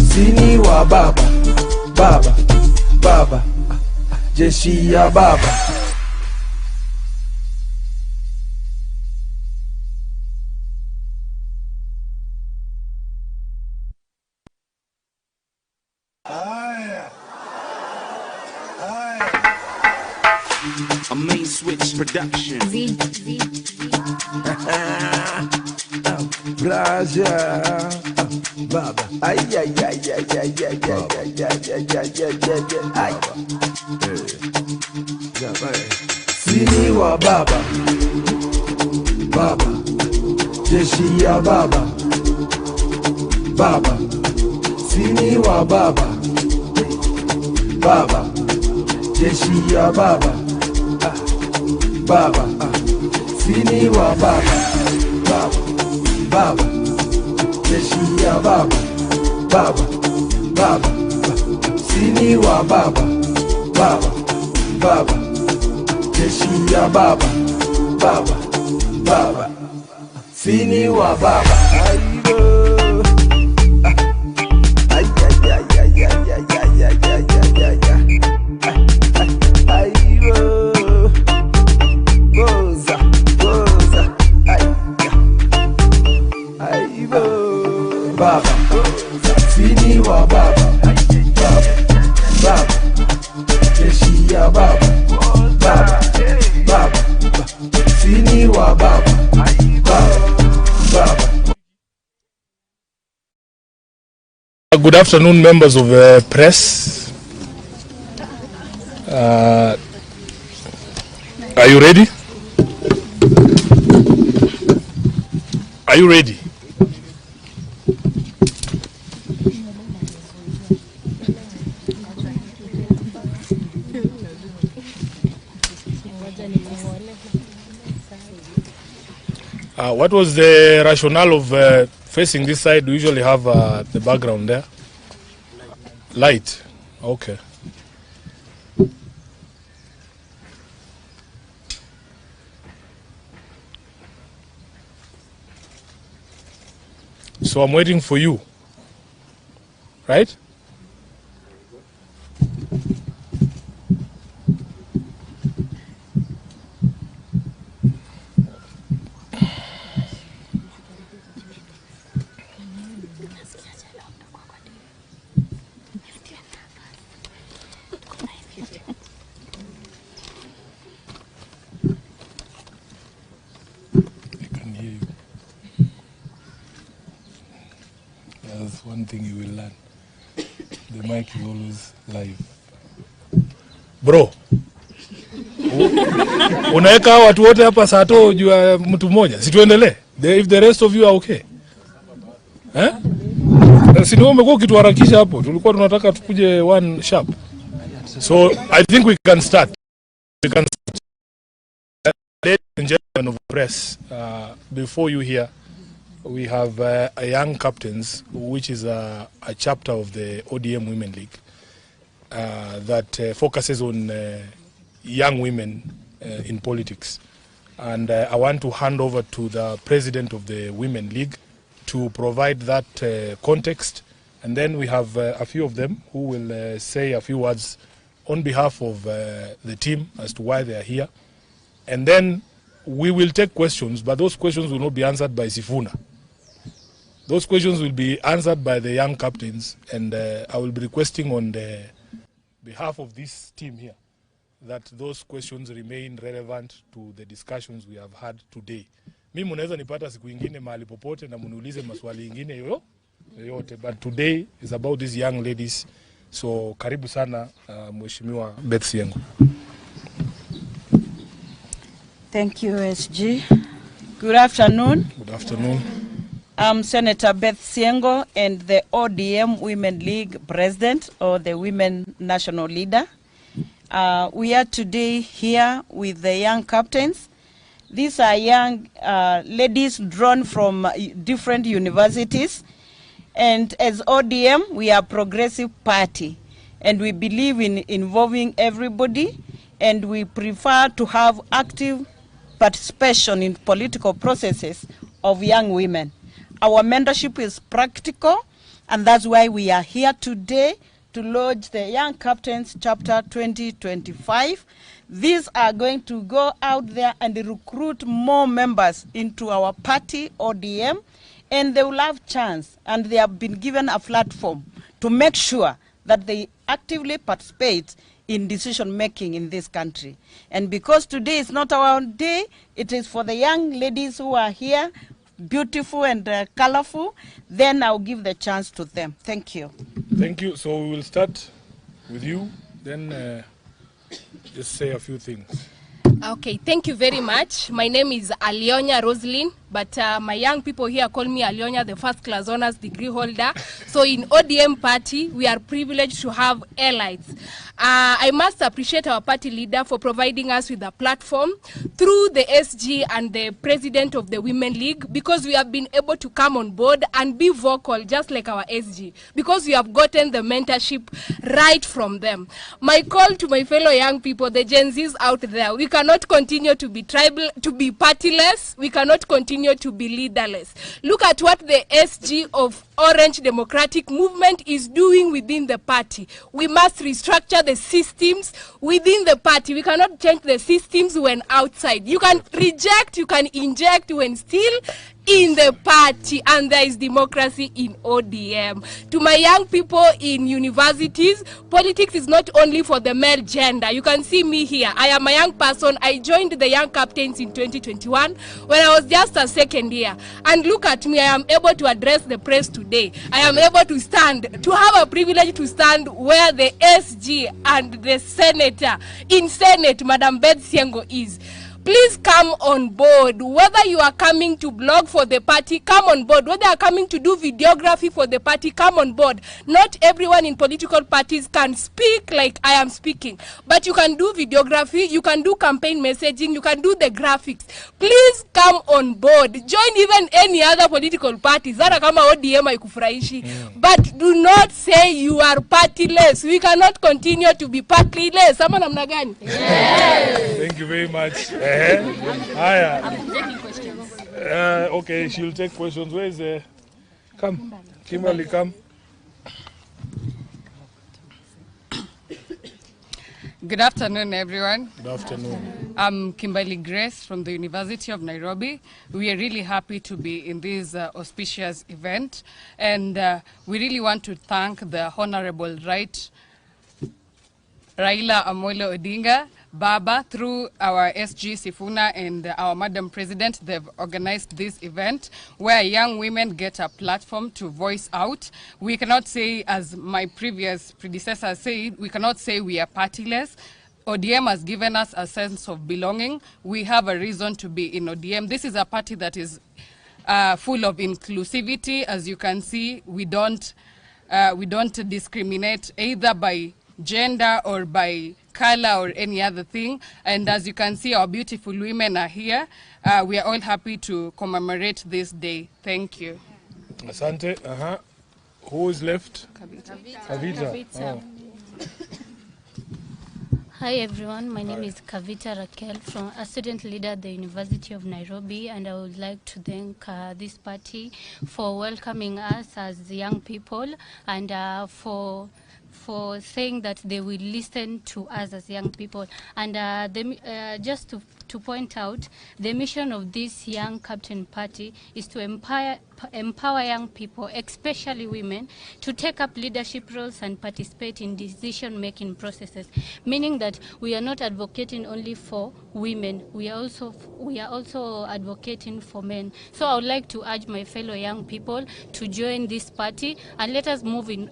sini wa baba, baba, baba, jeshi ya baba.
A main switch production.
Braja, baba, ay ay ay ay ay ay ay ay ay. Sini wa baba, baba, jeshi ya baba, baba, sini wa baba, baba, jeshi ya baba, baba, sini wa baba, baba, baba, jeshi ya baba, baba, baba, sini wa baba, baba, baba, jeshi ya baba, baba, baba, sini wa baba. Aibo, ay ay ay ay ay ay ay ay ay ay. Aibo, goza, goza, ay, aibo, baba, sini wa baba, baba, baba, jeshi ya baba, baba, baba, sini wa baba, baba, baba.
Good afternoon, members of the press. Are you ready? Are you ready? What was the rationale of facing this side? We usually have the background there. Light. Okay. So I'm waiting for you, right? That's one thing you will learn. The mic is always live. Bro, unaweka watu wote hapa saa to juu ya mtu mmoja. Si tuendelee? If the rest of you are okay. Eh? Si ndio umekuwa ukituharakisha hapo. Tulikuwa tunataka tukuje one sharp. So I think we can start. We can start. and gentlemen of the press, before you here, we have a young captains, which is a chapter of the ODM Women League that focuses on young women in politics. And I want to hand over to the president of the Women League to provide that context. And then we have a few of them who will say a few words on behalf of the team as to why they are here. And then we will take questions, but those questions will not be answered by Sifuna. Those questions will be answered by the young captains, and I will be requesting on the behalf of this team here that those questions remain relevant to the discussions we have had today. Mimi munaweza nipata siku ingine mahali popote na muniulize maswali ingine yoyote, but today is about these young ladies. So karibu sana Mheshimiwa Beth Siengo.
Thank you, SG. Good afternoon.
Good afternoon.
I'm Senator Beth Siengo and the ODM Women League President, or the Women National Leader. We are today here with the young captains. These are young ladies drawn from different universities. And as ODM, we are a progressive party. And we believe in involving everybody. And we prefer to have active participation in political processes of young women. Our mentorship is practical, and that's why we are here today to launch the Young Captains Chapter 2025. These are going to go out there and recruit more members into our party, ODM, and they will have chance, and they have been given a platform to make sure that they actively participate in decision making in this country. And because today is not our day, it is for the young ladies who are here, beautiful and colorful, then I'll give the chance to them. Thank you.
Thank you. So we will start with you, then just say a few things.
Okay, thank you very much. My name is Alionya Roslyn, but my young people here call me Alionya, the first class honors degree holder. So in ODM party, we are privileged to have allies. I must appreciate our party leader for providing us with a platform through the SG and the president of the Women League, because we have been able to come on board and be vocal just like our SG, because we have gotten the mentorship right from them. My call to my fellow young people, the Gen Zs out there, we cannot continue to be tribal, to be partyless. We cannot continue to be leaderless. Look at what the SG of Orange Democratic Movement is doing within the party. We must restructure the systems within the party. We cannot change the systems when outside. You can reject, you can inject when still in the party, and there is democracy in ODM. To my young people in universities, politics is not only for the male gender. You can see me here. I am a young person. I joined the Young Captains in 2021 when I was just a second year. And look at me, I am able to address the press today. I am able to stand, to have a privilege to stand where the SG and the senator in Senate, Madam Beth Siengo, is. Please come on board. Whether you are coming to blog for the party, come on board. Whether you are coming to do videography for the party, come on board. Not everyone in political parties can speak like I am speaking, but you can do videography, you can do campaign messaging, you can do the graphics. Please come on board. Join even any other political parties. Zara kama ODM haikufurahishi. But do not say you are partyless. We cannot continue to be partyless. Ama namna gani?
Thank you very much. Okay, she'll take questions. Where is come, Kimberly, come.
Good afternoon, everyone.
Good afternoon.
I'm Kimberly Grace from the University of Nairobi. We are really happy to be in this auspicious event, and we really want to thank the Honorable Right Raila Amolo Odinga Baba, through our SG Sifuna and our Madam President. They've organized this event where young women get a platform to voice out. We cannot say, as my previous predecessor said, we cannot say we are partyless. ODM has given us a sense of belonging. We have a reason to be in ODM. This is a party that is full of inclusivity. As you can see, we don't discriminate either by gender or by color or any other thing. And as you can see, our beautiful women are here. We are all happy to commemorate this day. Thank you.
Asante. Who is left?
Kavita.
Oh.
Hi everyone, my name is Kavita Raquel, from a student leader at the University of Nairobi, and I would like to thank this party for welcoming us as young people and for saying that they will listen to us as young people. And just to point out, the mission of this young captain party is to empower young people, especially women, to take up leadership roles and participate in decision-making processes, meaning that we are not advocating only for women, we are also advocating for men. So I would like to urge my fellow young people to join this party, and let us move in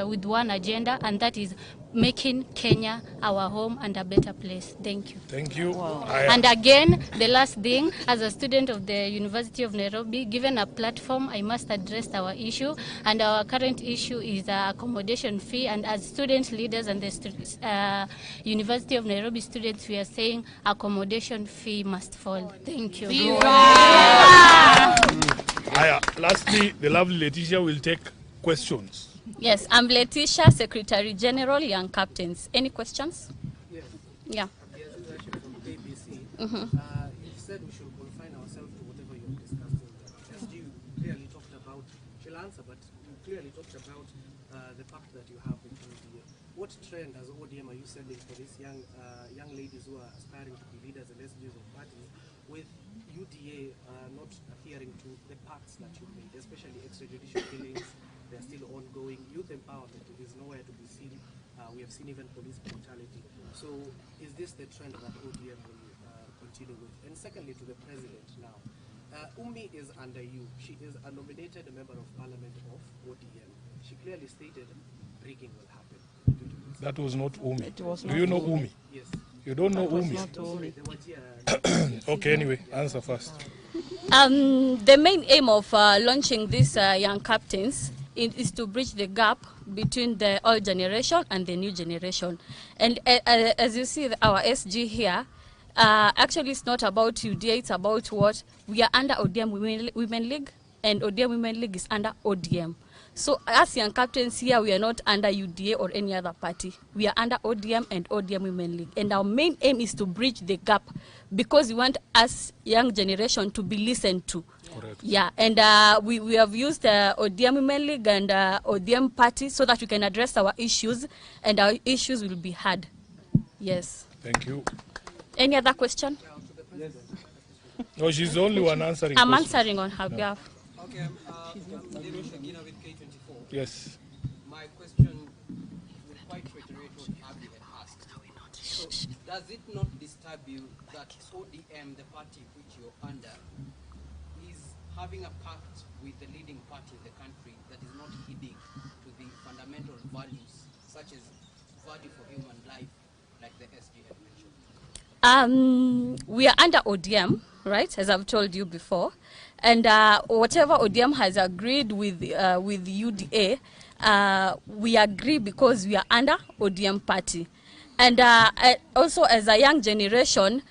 with one agenda, and that is making Kenya our home and a better place. Thank you.
Thank you. Wow.
And again, the last thing, as a student of the University of Nairobi, given a platform, I must address our issue, and our current issue is accommodation fee. And as student leaders and the University of Nairobi students, we are saying accommodation fee must fall. Thank you.
Lastly, the lovely Letitia will take questions.
Yes, I'm Letitia, Secretary General, Young Captains. Any questions?
Yes.
Yeah.
Yes, leadership from ABC. You said we should confine ourselves to whatever you discussed. SG clearly talked about, she'll answer, but you clearly talked about the pact that you have with UDA. What trend as ODM are you setting for these young ladies who are aspiring to be leaders and SGs of parties, with UDA not adhering to the pacts that you made, especially extrajudicial killings? They're still ongoing. Youth empowerment is nowhere to be seen. We have seen even police brutality. So is this the trend that ODM will continue with? And secondly, to the president now. Umi is under you. She is a nominated member of parliament of ODM. She clearly stated rigging will happen.
That was not Umi.
It was
Do
not
you know
Umi.
Umi?
Yes.
You don't know Umi?
Not Umi.
Okay, anyway, answer first.
The main aim of launching these young captains is to bridge the gap between the old generation and the new generation. And as you see, our SG here, actually it's not about UDA, it's about what? We are under ODM Women League, and ODM Women League is under ODM. So as young captains here, we are not under UDA or any other party. We are under ODM and ODM Women League. And our main aim is to bridge the gap, because we want us young generation to be listened to. Correct. Yeah, and we have used ODM Women League and ODM party so that we can address our issues, and our issues will be heard. Yes.
Thank you.
Any other question?
Yes.
No, she's the only one answering.
I'm
questions.
answering on her behalf.
Okay, with K24.
Yes.
My question will quite reiterate what Abby had asked. So, does it not disturb you that ODM, the party which you're under, is having a pact with the leading party in the country that is not heeding to the fundamental values, such as value for human life, like the SG had mentioned?
We are under ODM, right, as I've told you before. And whatever ODM has agreed with UDA, we agree because we are under ODM party. And also as a young generation,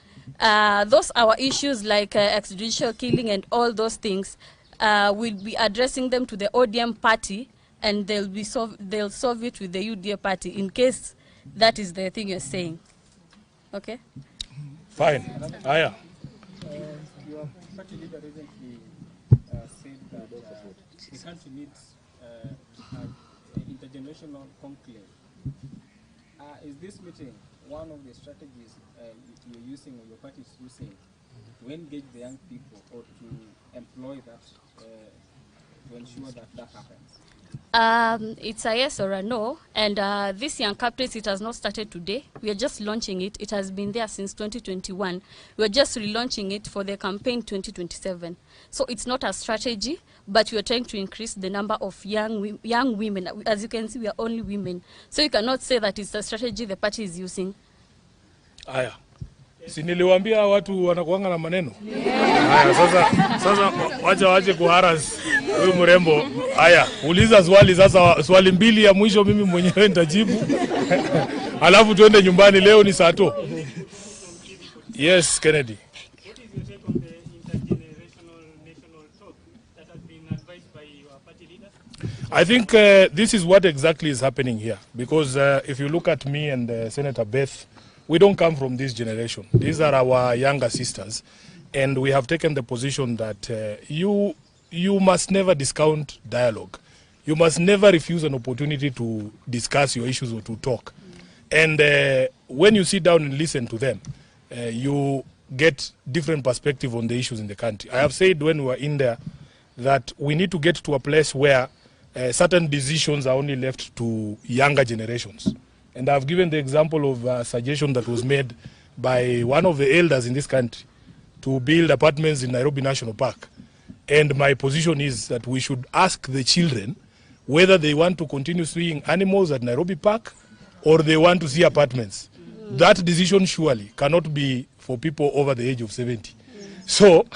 those our issues like extrajudicial killing and all those things, we'll be addressing them to the ODM party, and they'll solve it with the UDA party, in case that is the thing you're saying. Okay?
Fine. Aya.
Your party leader recently said that the country needs an intergenerational conclave. Is this meeting one of the strategies you're using, or your party is using, to engage the young people, or to employ that to ensure that that happens?
It's a yes or a no, and this young captains, it has not started today. We are just launching it. It has been there since 2021. We are just relaunching it for the campaign 2027. So it's not a strategy, but we are trying to increase the number of young women. As you can see, we are only women. So you cannot say that it's a strategy the party is using.
Aya. Si niliwaambia watu wanakuanga na maneno. Haya, sasa wacha kuharas huyu mrembo. Haya, uliza swali sasa, swali mbili ya mwisho mimi mwenyewe nitajibu. Alafu tuende nyumbani, leo ni saa to. Yes, Kennedy.
What is your take on the intergenerational national talk that has been advised by your party leaders?
I think this is what exactly is happening here. Because if you look at me and Senator Beth, we don't come from this generation. These are our younger sisters. And we have taken the position that you must never discount dialogue. You must never refuse an opportunity to discuss your issues or to talk. And when you sit down and listen to them, you get different perspective on the issues in the country. I have said when we were in there that we need to get to a place where certain decisions are only left to younger generations. And I've given the example of a suggestion that was made by one of the elders in this country to build apartments in Nairobi National Park. And my position is that we should ask the children whether they want to continue seeing animals at Nairobi Park or they want to see apartments. That decision surely cannot be for people over the age of 70. So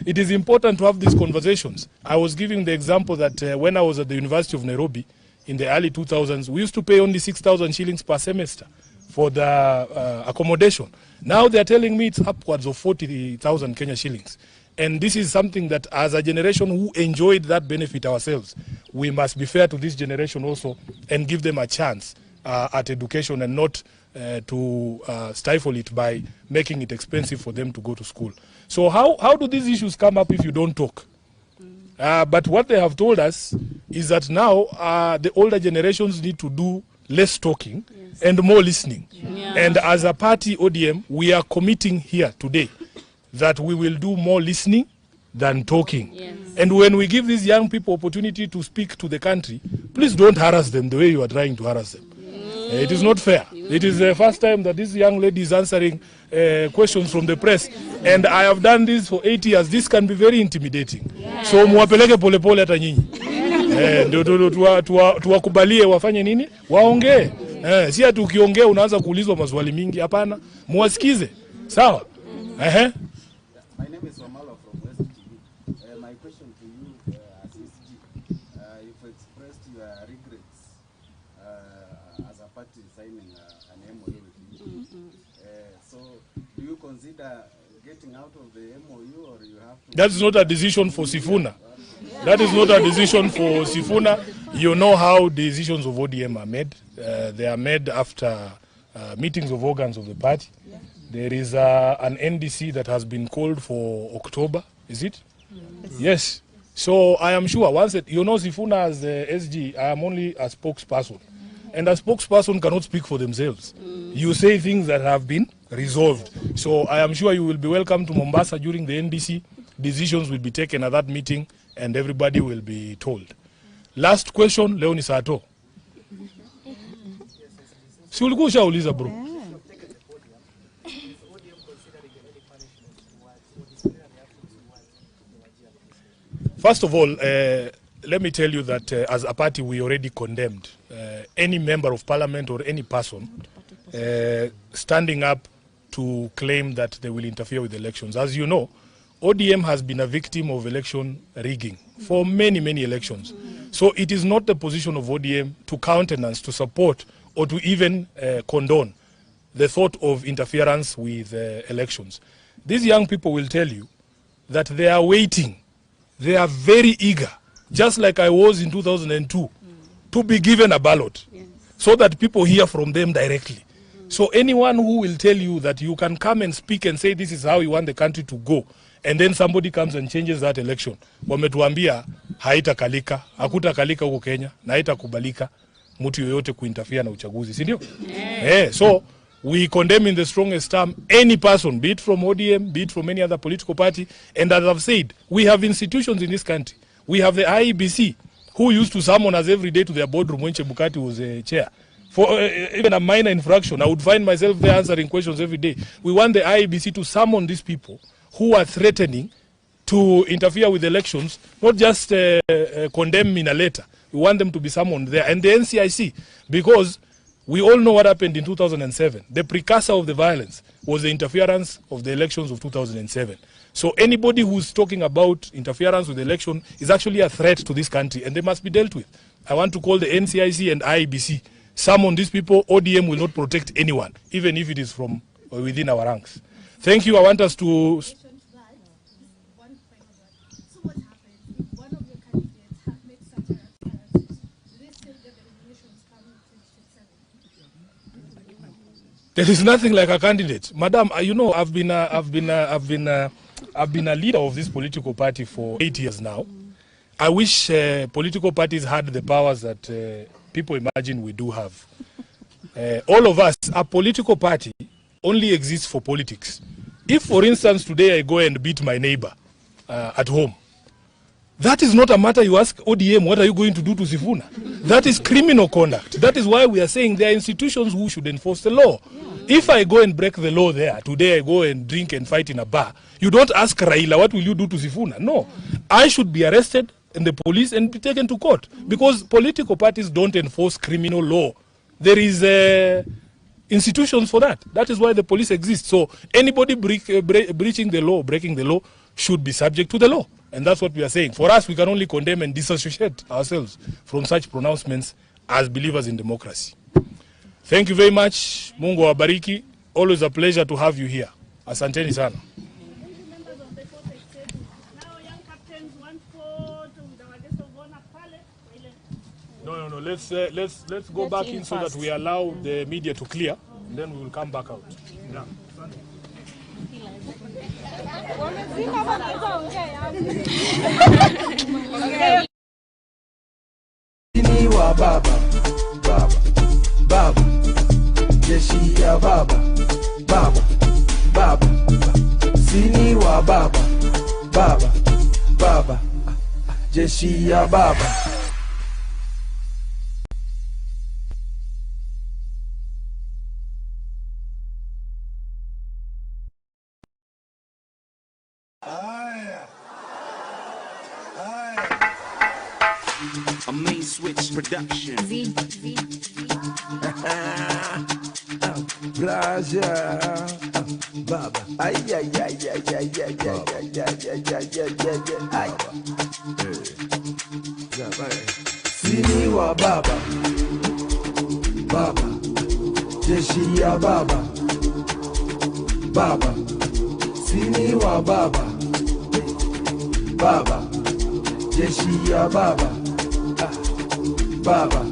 it is important to have these conversations. I was giving the example that when I was at the University of Nairobi in the early 2000s, we used to pay only 6,000 shillings per semester for the accommodation. Now they're telling me it's upwards of 40,000 Kenya shillings. And this is something that as a generation who enjoyed that benefit ourselves, we must be fair to this generation also and give them a chance at education and not to stifle it by making it expensive for them to go to school. So how do these issues come up if you don't talk? But what they have told us is that now the older generations need to do less talking and more listening. Yeah. And as a party, ODM, we are committing here today that we will do more listening than talking. Yes. And when we give these young people opportunity to speak to the country, please don't harass them the way you are trying to harass them. It is not fair. It is the first time that this young lady is answering questions from the press. And I have done this for 8 years. This can be very intimidating. Yes. So muwapeleke pole pole hata nyinyi. Ndio tuwakubalie wafanye nini? Waongee. Si ati ukiongea unaanza kuulizwa maswali mingi. Hapana. Muwasikize. Sawa?
My name is Omalo from West TV. My question to you as SG, you've expressed your regrets as a party signing an MOU with you. So do you consider getting out of the MOU or you have to...
That's not a decision for Sifuna. That is not a decision for Sifuna. You know how decisions of ODM are made. They are made after meetings of organs of the party. There is an NDC that has been called for October, is it? Yes. So I am sure once that you know Sifuna as SG, I am only a spokesperson. And a spokesperson cannot speak for themselves. You say things that have been resolved. So I am sure you will be welcome to Mombasa during the NDC. Decisions will be taken at that meeting and everybody will be told. Last question, Leoni Sato. Si ulikuwa ushauliza bro. First of all, let me tell you that as a party we already condemned any member of parliament or any person standing up to claim that they will interfere with elections. As you know, ODM has been a victim of election rigging for many, many elections. So it is not the position of ODM to countenance, to support, or to even condone the thought of interference with elections. These young people will tell you that they are waiting. They are very eager, just like I was in 2002, to be given a ballot, so that people hear from them directly. So anyone who will tell you that you can come and speak and say this is how you want the country to go, and then somebody comes and changes that election, wametuambia haitakalika, hakutakalika huko Kenya, na haitakubalika mtu yoyote kuinterfere na uchaguzi, si ndio? So we condemn in the strongest term any person, be it from ODM, be it from any other political party. And as I've said, we have institutions in this country. We have the IEBC, who used to summon us every day to their boardroom when Chebukati was chair. For even a minor infraction, I would find myself there answering questions every day. We want the IEBC to summon these people who are threatening to interfere with elections, not just condemn in a letter. We want them to be summoned there. And the NCIC, because we all know what happened in 2007. The precursor of the violence was the interference of the elections of 2007. So anybody who's talking about interference with the election is actually a threat to this country, and they must be dealt with. I want to call the NCIC and IEBC summon these people, ODM will not protect anyone, even if it is from within our ranks. Thank you. I want us to... There is nothing like a candidate, Madam. You know, I've been a leader of this political party for 8 years now. I wish political parties had the powers that people imagine we do have. All of us, a political party only exists for politics. If, for instance, today I go and beat my neighbor at home, that is not a matter you ask ODM, what are you going to do to Sifuna? That is criminal conduct. That is why we are saying there are institutions who should enforce the law. Yeah. If I go and break the law there, today I go and drink and fight in a bar, you don't ask Raila, what will you do to Sifuna? No. I should be arrested in the police and be taken to court because political parties don't enforce criminal law. There is institutions for that. That is why the police exists. So anybody breaching the law, breaking the law, should be subject to the law. And that's what we are saying. For us, we can only condemn and disassociate ourselves from such pronouncements as believers in democracy. Thank you very much. Mungu wabariki. Always a pleasure to have you here. Asanteni sana. No. Let's go back in so that we allow the media to clear, and then we will come back out. Yeah.
Sini wa baba, baba, baba, jeshi ya baba, baba, baba, sini wa baba, baba, baba, jeshi ya baba.
A main switch production.
Blaja, baba, ay, sini wa baba, baba, jeshi ya baba, baba, sini wa baba, baba, jeshi ya baba, baba,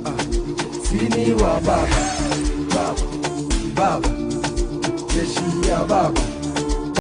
sini wa baba, baba, baba, jeshi ya baba.